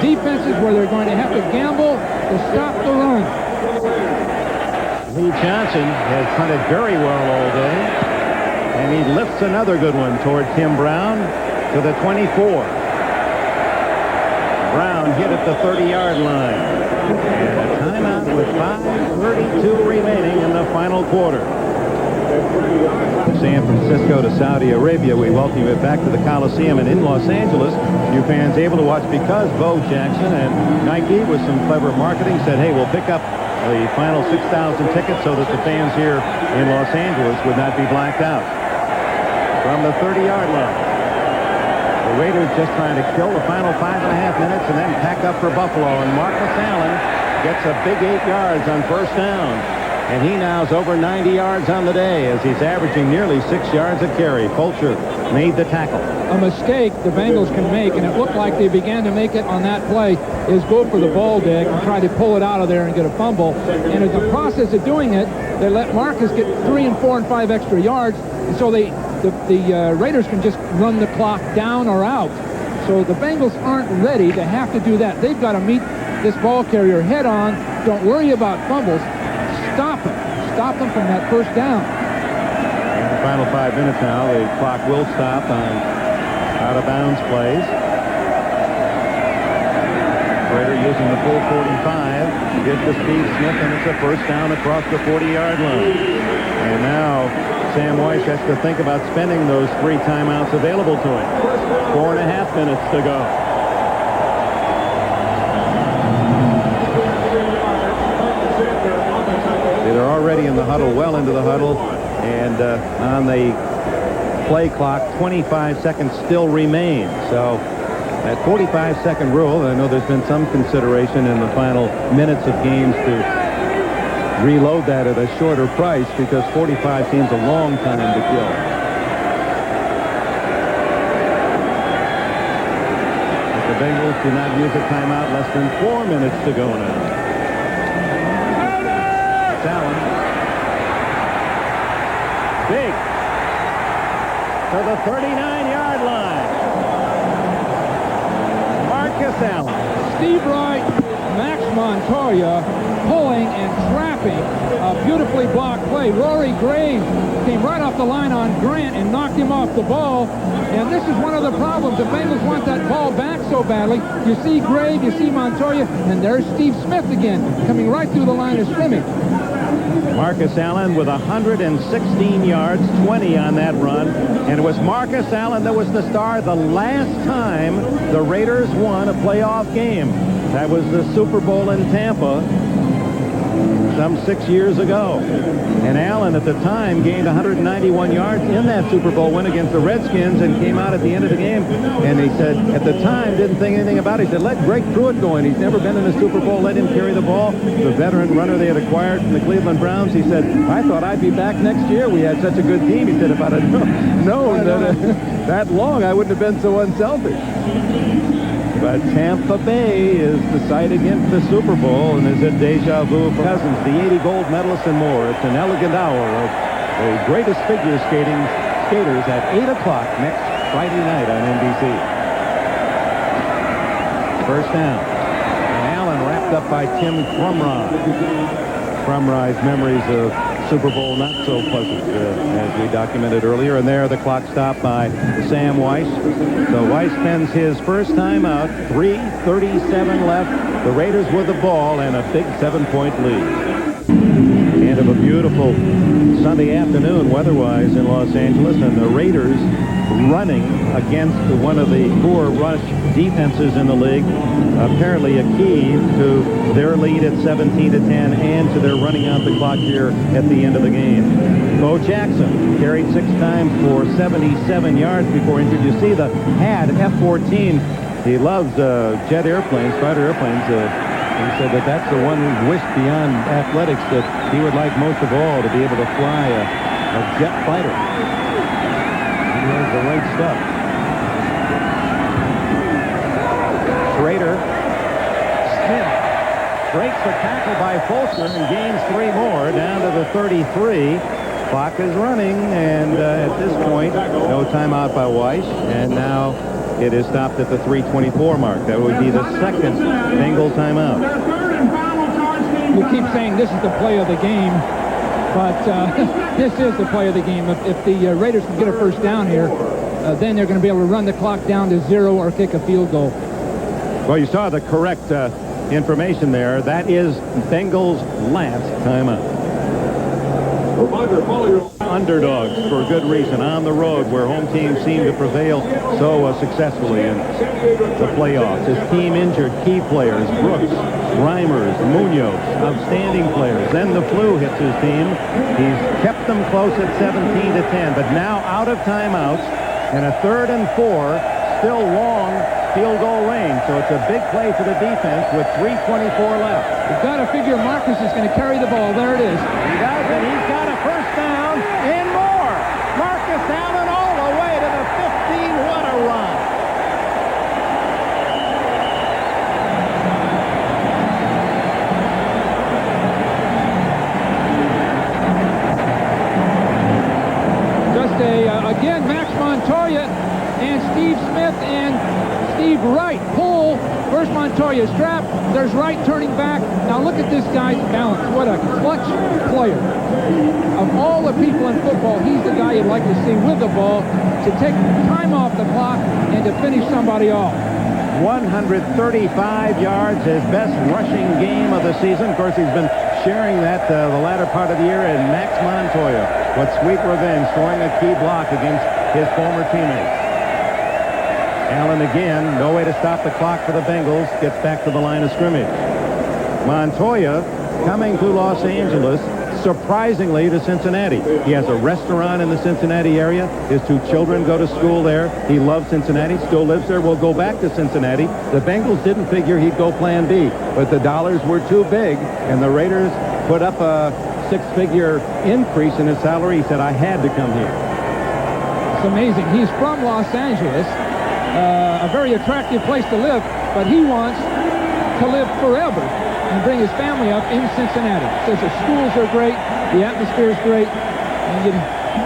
defenses where they're going to have to gamble to stop the run. Lee Johnson has punted very well all day, and he lifts another good one toward Tim Brown to the 24. Brown hit at the 30-yard line. And a timeout with 5:32 remaining in the final quarter. San Francisco to Saudi Arabia, we welcome you back to the Coliseum and in Los Angeles. You fans able to watch because Bo Jackson and Nike, with some clever marketing, said, hey, we'll pick up the final 6,000 tickets so that the fans here in Los Angeles would not be blacked out. From the 30-yard line. The Raiders just trying to kill the final 5.5 minutes and then pack up for Buffalo. And Marcus Allen gets a big 8 yards on first down. And he now is over 90 yards on the day as he's averaging nearly 6 yards a carry. Fulcher made the tackle. A mistake the Bengals can make, and it looked like they began to make it on that play, is go for the ball dig and try to pull it out of there and get a fumble. And in the process of doing it, they let Marcus get 3 and 4 and 5 extra yards, and so the Raiders can just run the clock down or out. So the Bengals aren't ready to have to do that. They've got to meet this ball carrier head on. Don't worry about fumbles. Stop them. Stop them from that first down. In the final 5 minutes now, the clock will stop on out-of-bounds plays. Raider using the full 45 to get to Steve Smith, and it's a first down across the 40-yard line. And now Sam Weiss has to think about spending those 3 timeouts available to him. 4.5 minutes to go. They're already in the huddle, well into the huddle, and on the play clock, 25 seconds still remain. So that 45-second rule, I know there's been some consideration in the final minutes of games to reload that at a shorter price because 45 seems a long time to kill. But the Bengals do not use a timeout. Less than 4 minutes to go now. Allen. Big. To the 39-yard line. Marcus Allen. Steve Wright, Max Montoya pulling and trapping a beautifully blocked play. Rory Graves came right off the line on Grant and knocked him off the ball. And this is one of the problems. The Bengals want that ball back so badly. You see Graves, you see Montoya, and there's Steve Smith again, coming right through the line of scrimmage. Marcus Allen with 116 yards, 20 on that run. And it was Marcus Allen that was the star the last time the Raiders won a playoff game. That was the Super Bowl in Tampa some 6 years ago. And Allen at the time gained 191 yards in that Super Bowl win against the Redskins and came out at the end of the game. And he said, at the time, didn't think anything about it. He said, let Greg Pruitt go in. He's never been in a Super Bowl. Let him carry the ball. The veteran runner they had acquired from the Cleveland Browns. He said, I thought I'd be back next year. We had such a good team. He said, if I'd have known that long, I wouldn't have been so unselfish. But Tampa Bay is the site again for the Super Bowl, and is it deja vu for Cousins, the 80 gold medalists and more. It's an elegant hour of the greatest figure skaters at 8 o'clock next Friday night on NBC. First down. And Allen wrapped up by Tim Crumrye. Crumrye's memories of Super Bowl not so pleasant, as we documented earlier. And there the clock stopped by Sam Weiss. So Weiss spends his first time out. 3:37 left. The Raiders with the ball and a big 7-point lead. End of a beautiful Sunday afternoon weather-wise in Los Angeles, and the Raiders running against one of the poor rush defenses in the league. Apparently a key to their lead at 17-10 and to their running out the clock here at the end of the game. Bo Jackson carried 6 times for 77 yards before injured. You see the HAD F-14. He loves jet airplanes, fighter airplanes. He said that that's the one he wished beyond athletics that he would like most of all, to be able to fly a jet fighter. He has the right stuff. Schrader. Smith breaks the tackle by Fulcher and gains 3 more down to the 33. Clock is running, and at this point, no timeout by Weiss, and now it is stopped at the 3:24 mark. That would be the second Bengal timeout. We keep saying this is the play of the game, but this is the play of the game. If the Raiders can get a first down here, then they're going to be able to run the clock down to 0 or kick a field goal. Well, you saw the correct information there. That is Bengals' last timeout. Underdogs for good reason on the road, where home teams seem to prevail so successfully in the playoffs. His team injured key players, Brooks, Reimers, Munoz, outstanding players. Then the flu hits his team. He's kept them close at 17-10, but now out of timeouts and a 3rd and 4, still long field goal range. So it's a big play for the defense with 3:24 left. You've got to figure Marcus is going to carry the ball. There it is. He does, and he's got a first down and more. Marcus Allen all the way to the 15. What a run. Again, Max Montoya and Steve Smith and Steve Wright pull. First Montoya strap. There's Wright turning back. Now look at this guy's balance. What a clutch player. Of all the people in football, he's the guy you'd like to see with the ball to take time off the clock and to finish somebody off. 135 yards, his best rushing game of the season. Of course, he's been sharing that the latter part of the year, and Max Montoya. What sweet revenge, scoring a key block against his former teammates. Allen again, no way to stop the clock for the Bengals, gets back to the line of scrimmage. Montoya coming to Los Angeles, surprisingly to Cincinnati. He has a restaurant in the Cincinnati area. His 2 children go to school there. He loves Cincinnati, still lives there, will go back to Cincinnati. The Bengals didn't figure he'd go plan B, but the dollars were too big, and the Raiders put up a 6-figure increase in his salary. He said, I had to come here. It's amazing. He's from Los Angeles, a very attractive place to live, but he wants to live forever and bring his family up in Cincinnati. Says the schools are great, the atmosphere is great, and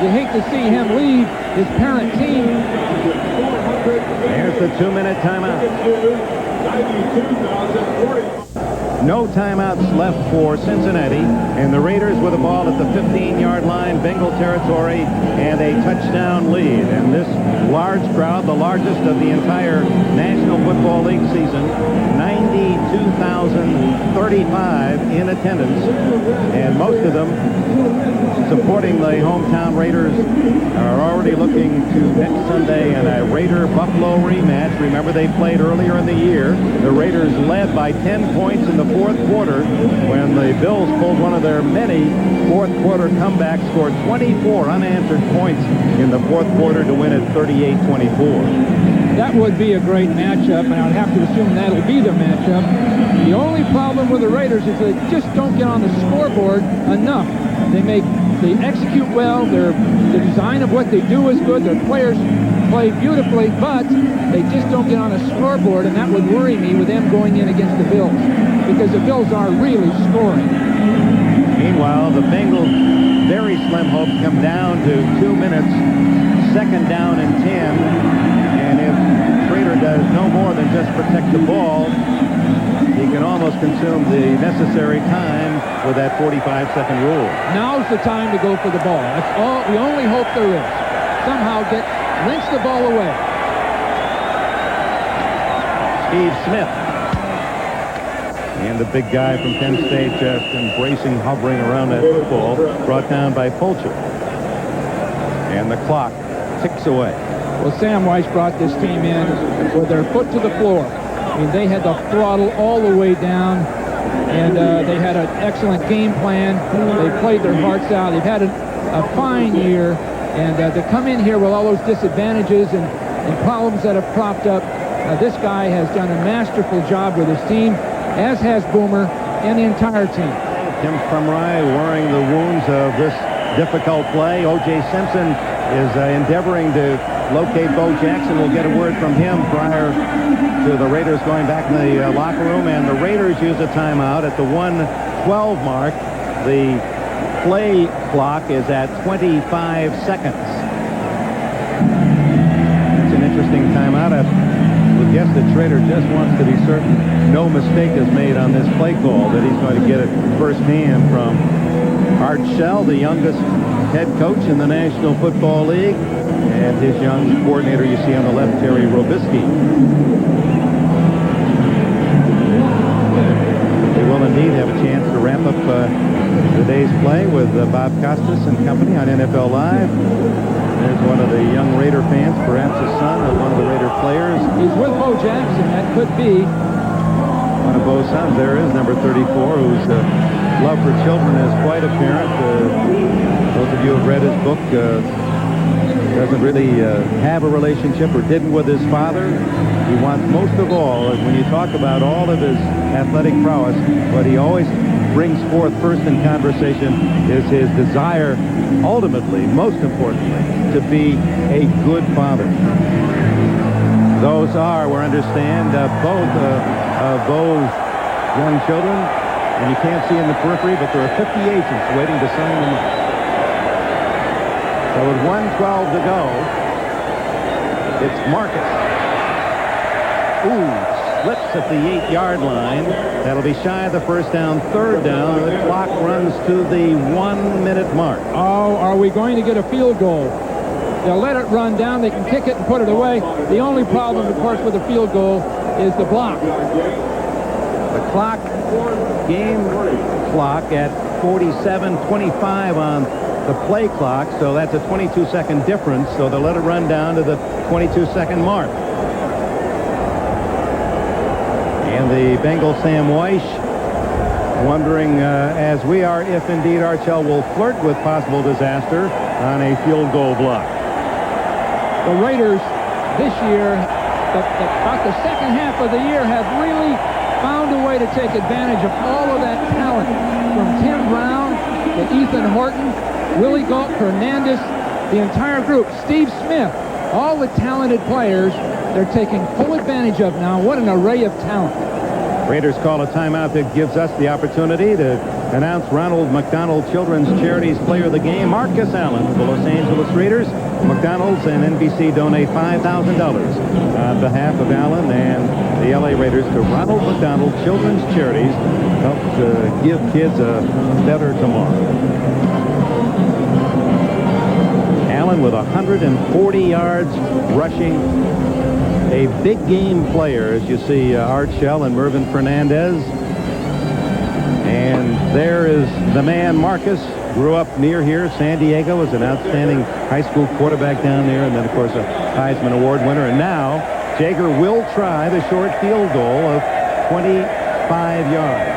you hate to see him leave his parent team. Here's the 2-minute timeout. 92,040. No timeouts left for Cincinnati, and the Raiders with the ball at the 15-yard line, Bengal territory, and a touchdown lead. And this large crowd, the largest of the entire National Football League season, 92,035 in attendance, and most of them supporting the hometown Raiders are already looking to next Sunday in a Raider-Buffalo rematch. Remember, they played earlier in the year. The Raiders led by 10 points in the fourth quarter when the Bills pulled one of their many fourth quarter comebacks, scored 24 unanswered points in the fourth quarter to win at 38-24. That would be a great matchup, and I would have to assume that'll be the matchup. The only problem with the Raiders is they just don't get on the scoreboard enough. They execute well. The design of what they do is good. Their players play beautifully, but they just don't get on a scoreboard, and that would worry me with them going in against the Bills, because the Bills are really scoring. Meanwhile, the Bengals' very slim hopes come down to 2 minutes, second down and 10, and if Schrader does no more than just protect the ball, he can almost consume the necessary time with that 45-second rule. Now's the time to go for the ball. That's all. The only hope there is. Somehow wrench the ball away. Steve Smith. And the big guy from Penn State just embracing, hovering around that football, brought down by Fulcher. And the clock ticks away. Well, Sam Weiss brought this team in with their foot to the floor. I mean, they had the throttle all the way down, and they had an excellent game plan. They played their hearts out. They've had a fine year, and to come in here with all those disadvantages and problems that have propped up, this guy has done a masterful job with his team, as has Boomer and the entire team. Tim Krumrie wearing the wounds of this difficult play. O.J. Simpson is endeavoring to locate Bo Jackson. We'll get a word from him prior to the Raiders going back in the locker room, and the Raiders use a timeout at the 1:12 mark. The play clock is at 25 seconds. That's an interesting timeout. I would guess that Schrader just wants to be certain no mistake is made on this play call, that he's going to get it firsthand from Art Shell, the youngest head coach in the National Football League, and his young coordinator you see on the left, Terry Robisky. We will indeed have a chance to wrap up today's play with Bob Costas and company on NFL Live. There's one of the young Raider fans, perhaps a son of one of the Raider players. He's with Bo Jackson. That could be one of Bo's sons. There is number 34, whose love for children is quite apparent. Those of you who have read his book, doesn't really have a relationship, or didn't, with his father. He wants most of all, when you talk about all of his athletic prowess, what he always brings forth first in conversation is his desire, ultimately, most importantly, to be a good father. Those are, we understand, both of Bo's young children, and you can't see in the periphery, but there are 50 agents waiting to sign them up. So with 1:12 to go, it's Marcus. Ooh, slips at the 8-yard line. That'll be shy of the first down, third down. The clock runs to the 1-minute mark. Oh, are we going to get a field goal? They'll let it run down. They can kick it and put it away. The only problem, of course, with a field goal is the block. The clock, game clock at 47:25 on the play clock, so that's a 22-second difference, so they'll let it run down to the 22-second mark. And the Bengals, Sam Weiss, wondering, as we are, if indeed Archell will flirt with possible disaster on a field goal block. The Raiders this year, about the second half of the year, have really found a way to take advantage of all of that talent, from Tim Brown to Ethan Horton, Willie Galt, Hernandez, the entire group, Steve Smith, all the talented players they're taking full advantage of now. What an array of talent. Raiders call a timeout that gives us the opportunity to announce Ronald McDonald Children's Charities Player of the Game, Marcus Allen of the Los Angeles Raiders. McDonald's and NBC donate $5,000 on behalf of Allen and the LA Raiders to Ronald McDonald Children's Charities, help to give kids a better tomorrow. Allen with 140 yards rushing. A big game player, as you see Art Shell and Mervyn Fernandez. And there is the man Marcus. Grew up near here. San Diego, was an outstanding high school quarterback down there, and then of course a Heisman Award winner. And now Jaeger will try the short field goal of 25 yards.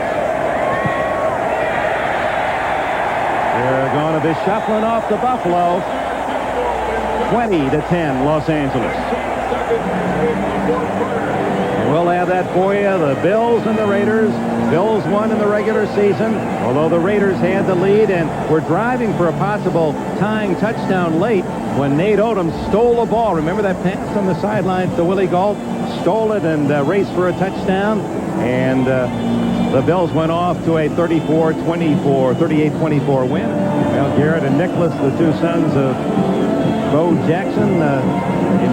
They're going to be shuffling off to Buffalo. 20-10 Los Angeles. And we'll have that for you. The Bills and the Raiders. Bills won in the regular season, although the Raiders had the lead and were driving for a possible tying touchdown late when Nate Odom stole the ball. Remember that pass on the sidelines to Willie Gault? Stole it and raced for a touchdown. And the Bills went off to a 38-24 win. Well, Garrett and Nicholas, the two sons of Bo Jackson,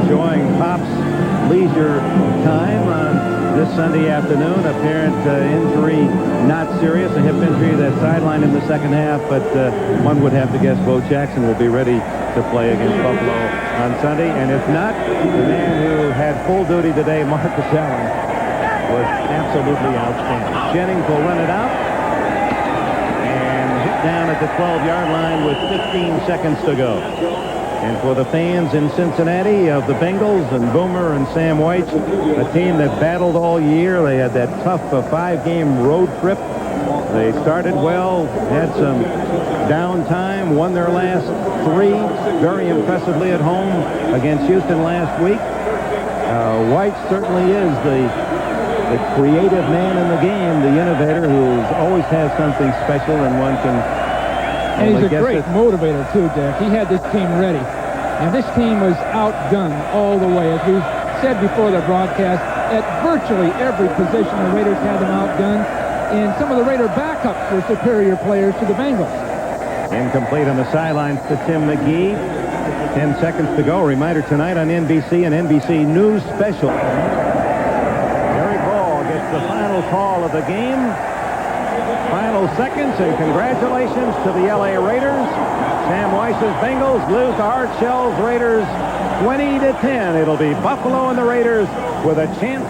enjoying Pop's leisure time on this Sunday afternoon. Apparent injury, not serious, a hip injury that sidelined in the second half, but one would have to guess Bo Jackson will be ready to play against Buffalo on Sunday. And if not, the man who had full duty today, Marcus Allen, was absolutely outstanding. Jennings will run it out and hit down at the 12-yard line with 15 seconds to go. And for the fans in Cincinnati of the Bengals and Boomer and Sam White, a team that battled all year. They had that tough 5-game road trip. They started well, had some downtime, won their last 3 very impressively at home against Houston last week. White certainly is the creative man in the game, the innovator who always has something special, and one can... And he's a great motivator, too, Dick. He had this team ready. And this team was outdone all the way. As we said before the broadcast, at virtually every position, the Raiders had them outdone. And some of the Raider backups were superior players to the Bengals. Incomplete on the sidelines to Tim McGee. 10 seconds to go. Reminder tonight on NBC and NBC News Special. Gary Ball gets the final call of the game. Final seconds, and congratulations to the LA Raiders. Sam Weiss's Bengals lose to Art Shell's Raiders 20-10. It'll be Buffalo and the Raiders with a chance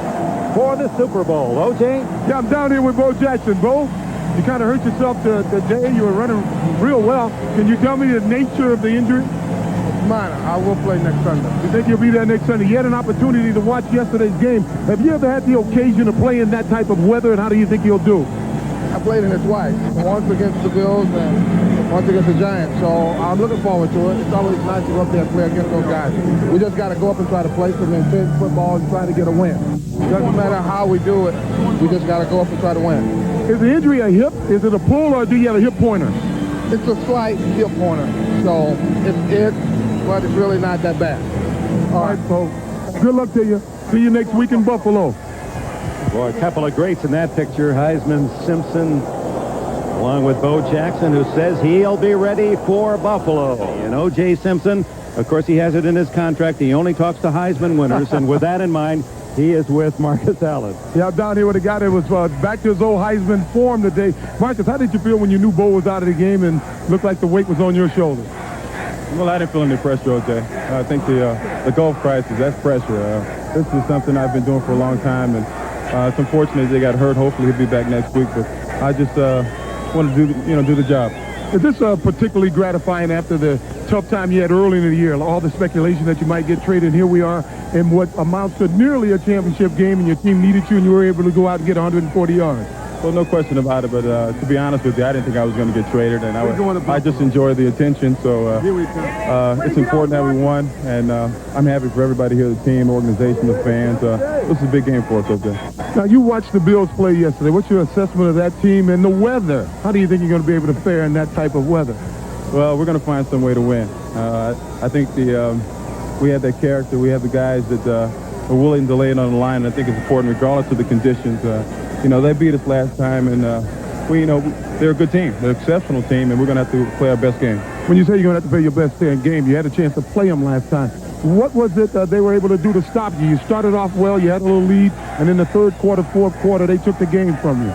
for the Super Bowl. O.J.? Yeah, I'm down here with Bo Jackson. Bo, you kind of hurt yourself today. You were running real well. Can you tell me the nature of the injury? Minor. I will play next Sunday. You think you'll be there next Sunday? You had an opportunity to watch yesterday's game. Have you ever had the occasion to play in that type of weather, and how do you think you'll do? I played in it twice. Once against the Bills and once against the Giants. So I'm looking forward to it. It's always nice to go up there and play against those guys. We just got to go up and try to play some intense football and try to get a win. It doesn't matter how we do it. We just got to go up and try to win. Is the injury a hip? Is it a pull, or do you have a hip pointer? It's a slight hip pointer. So it's but it's really not that bad. All right, folks. Good luck to you. See you next week in Buffalo. Boy, a couple of greats in that picture. Heisman Simpson, along with Bo Jackson, who says he'll be ready for Buffalo. And O.J. Simpson, of course, he has it in his contract. He only talks to Heisman winners. And with that in mind, he is with Marcus Allen. Yeah, I'm down here with a guy that was back to his old Heisman form today. Marcus, how did you feel when you knew Bo was out of the game and looked like the weight was on your shoulders? Well, I didn't feel any pressure, O.J. I think the golf crisis, that's pressure. This is something I've been doing for a long time, and it's unfortunate they got hurt. Hopefully he'll be back next week, but I just want to do the job. Is this particularly gratifying after the tough time you had early in the year, all the speculation that you might get traded? Here we are in what amounts to nearly a championship game, and your team needed you, and you were able to go out and get 140 yards. Well, no question about it, but to be honest with you, I didn't think I was going to get traded, and I just enjoyed the attention, so it's important that we won, and I'm happy for everybody here, the team, organization, the fans. This is a big game for us, O.J. Now, you watched the Bills play yesterday. What's your assessment of that team and the weather? How do you think you're going to be able to fare in that type of weather? Well, we're going to find some way to win. I think we have that character. We have the guys that are willing to lay it on the line, and I think it's important regardless of the conditions. They beat us last time, and they're a good team. They're an exceptional team, and we're going to have to play our best game. When you say you're going to have to play your best game, you had a chance to play them last time. What was it they were able to do to stop you? You started off well, you had a little lead, and in the third quarter, fourth quarter, they took the game from you.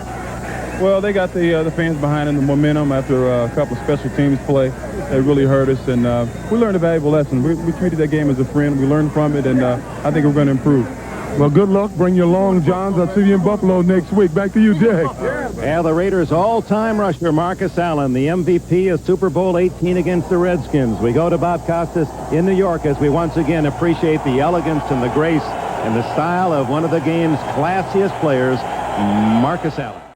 Well, they got the fans behind them, the momentum after a couple of special teams play. They really hurt us, and we learned a valuable lesson. We treated that game as a friend. We learned from it, and I think we're going to improve. Well, good luck. Bring your long johns. I'll see you in Buffalo next week. Back to you, Dick. Yeah, the Raiders' all-time rusher, Marcus Allen, the MVP of Super Bowl 18 against the Redskins. We go to Bob Costas in New York as we once again appreciate the elegance and the grace and the style of one of the game's classiest players, Marcus Allen.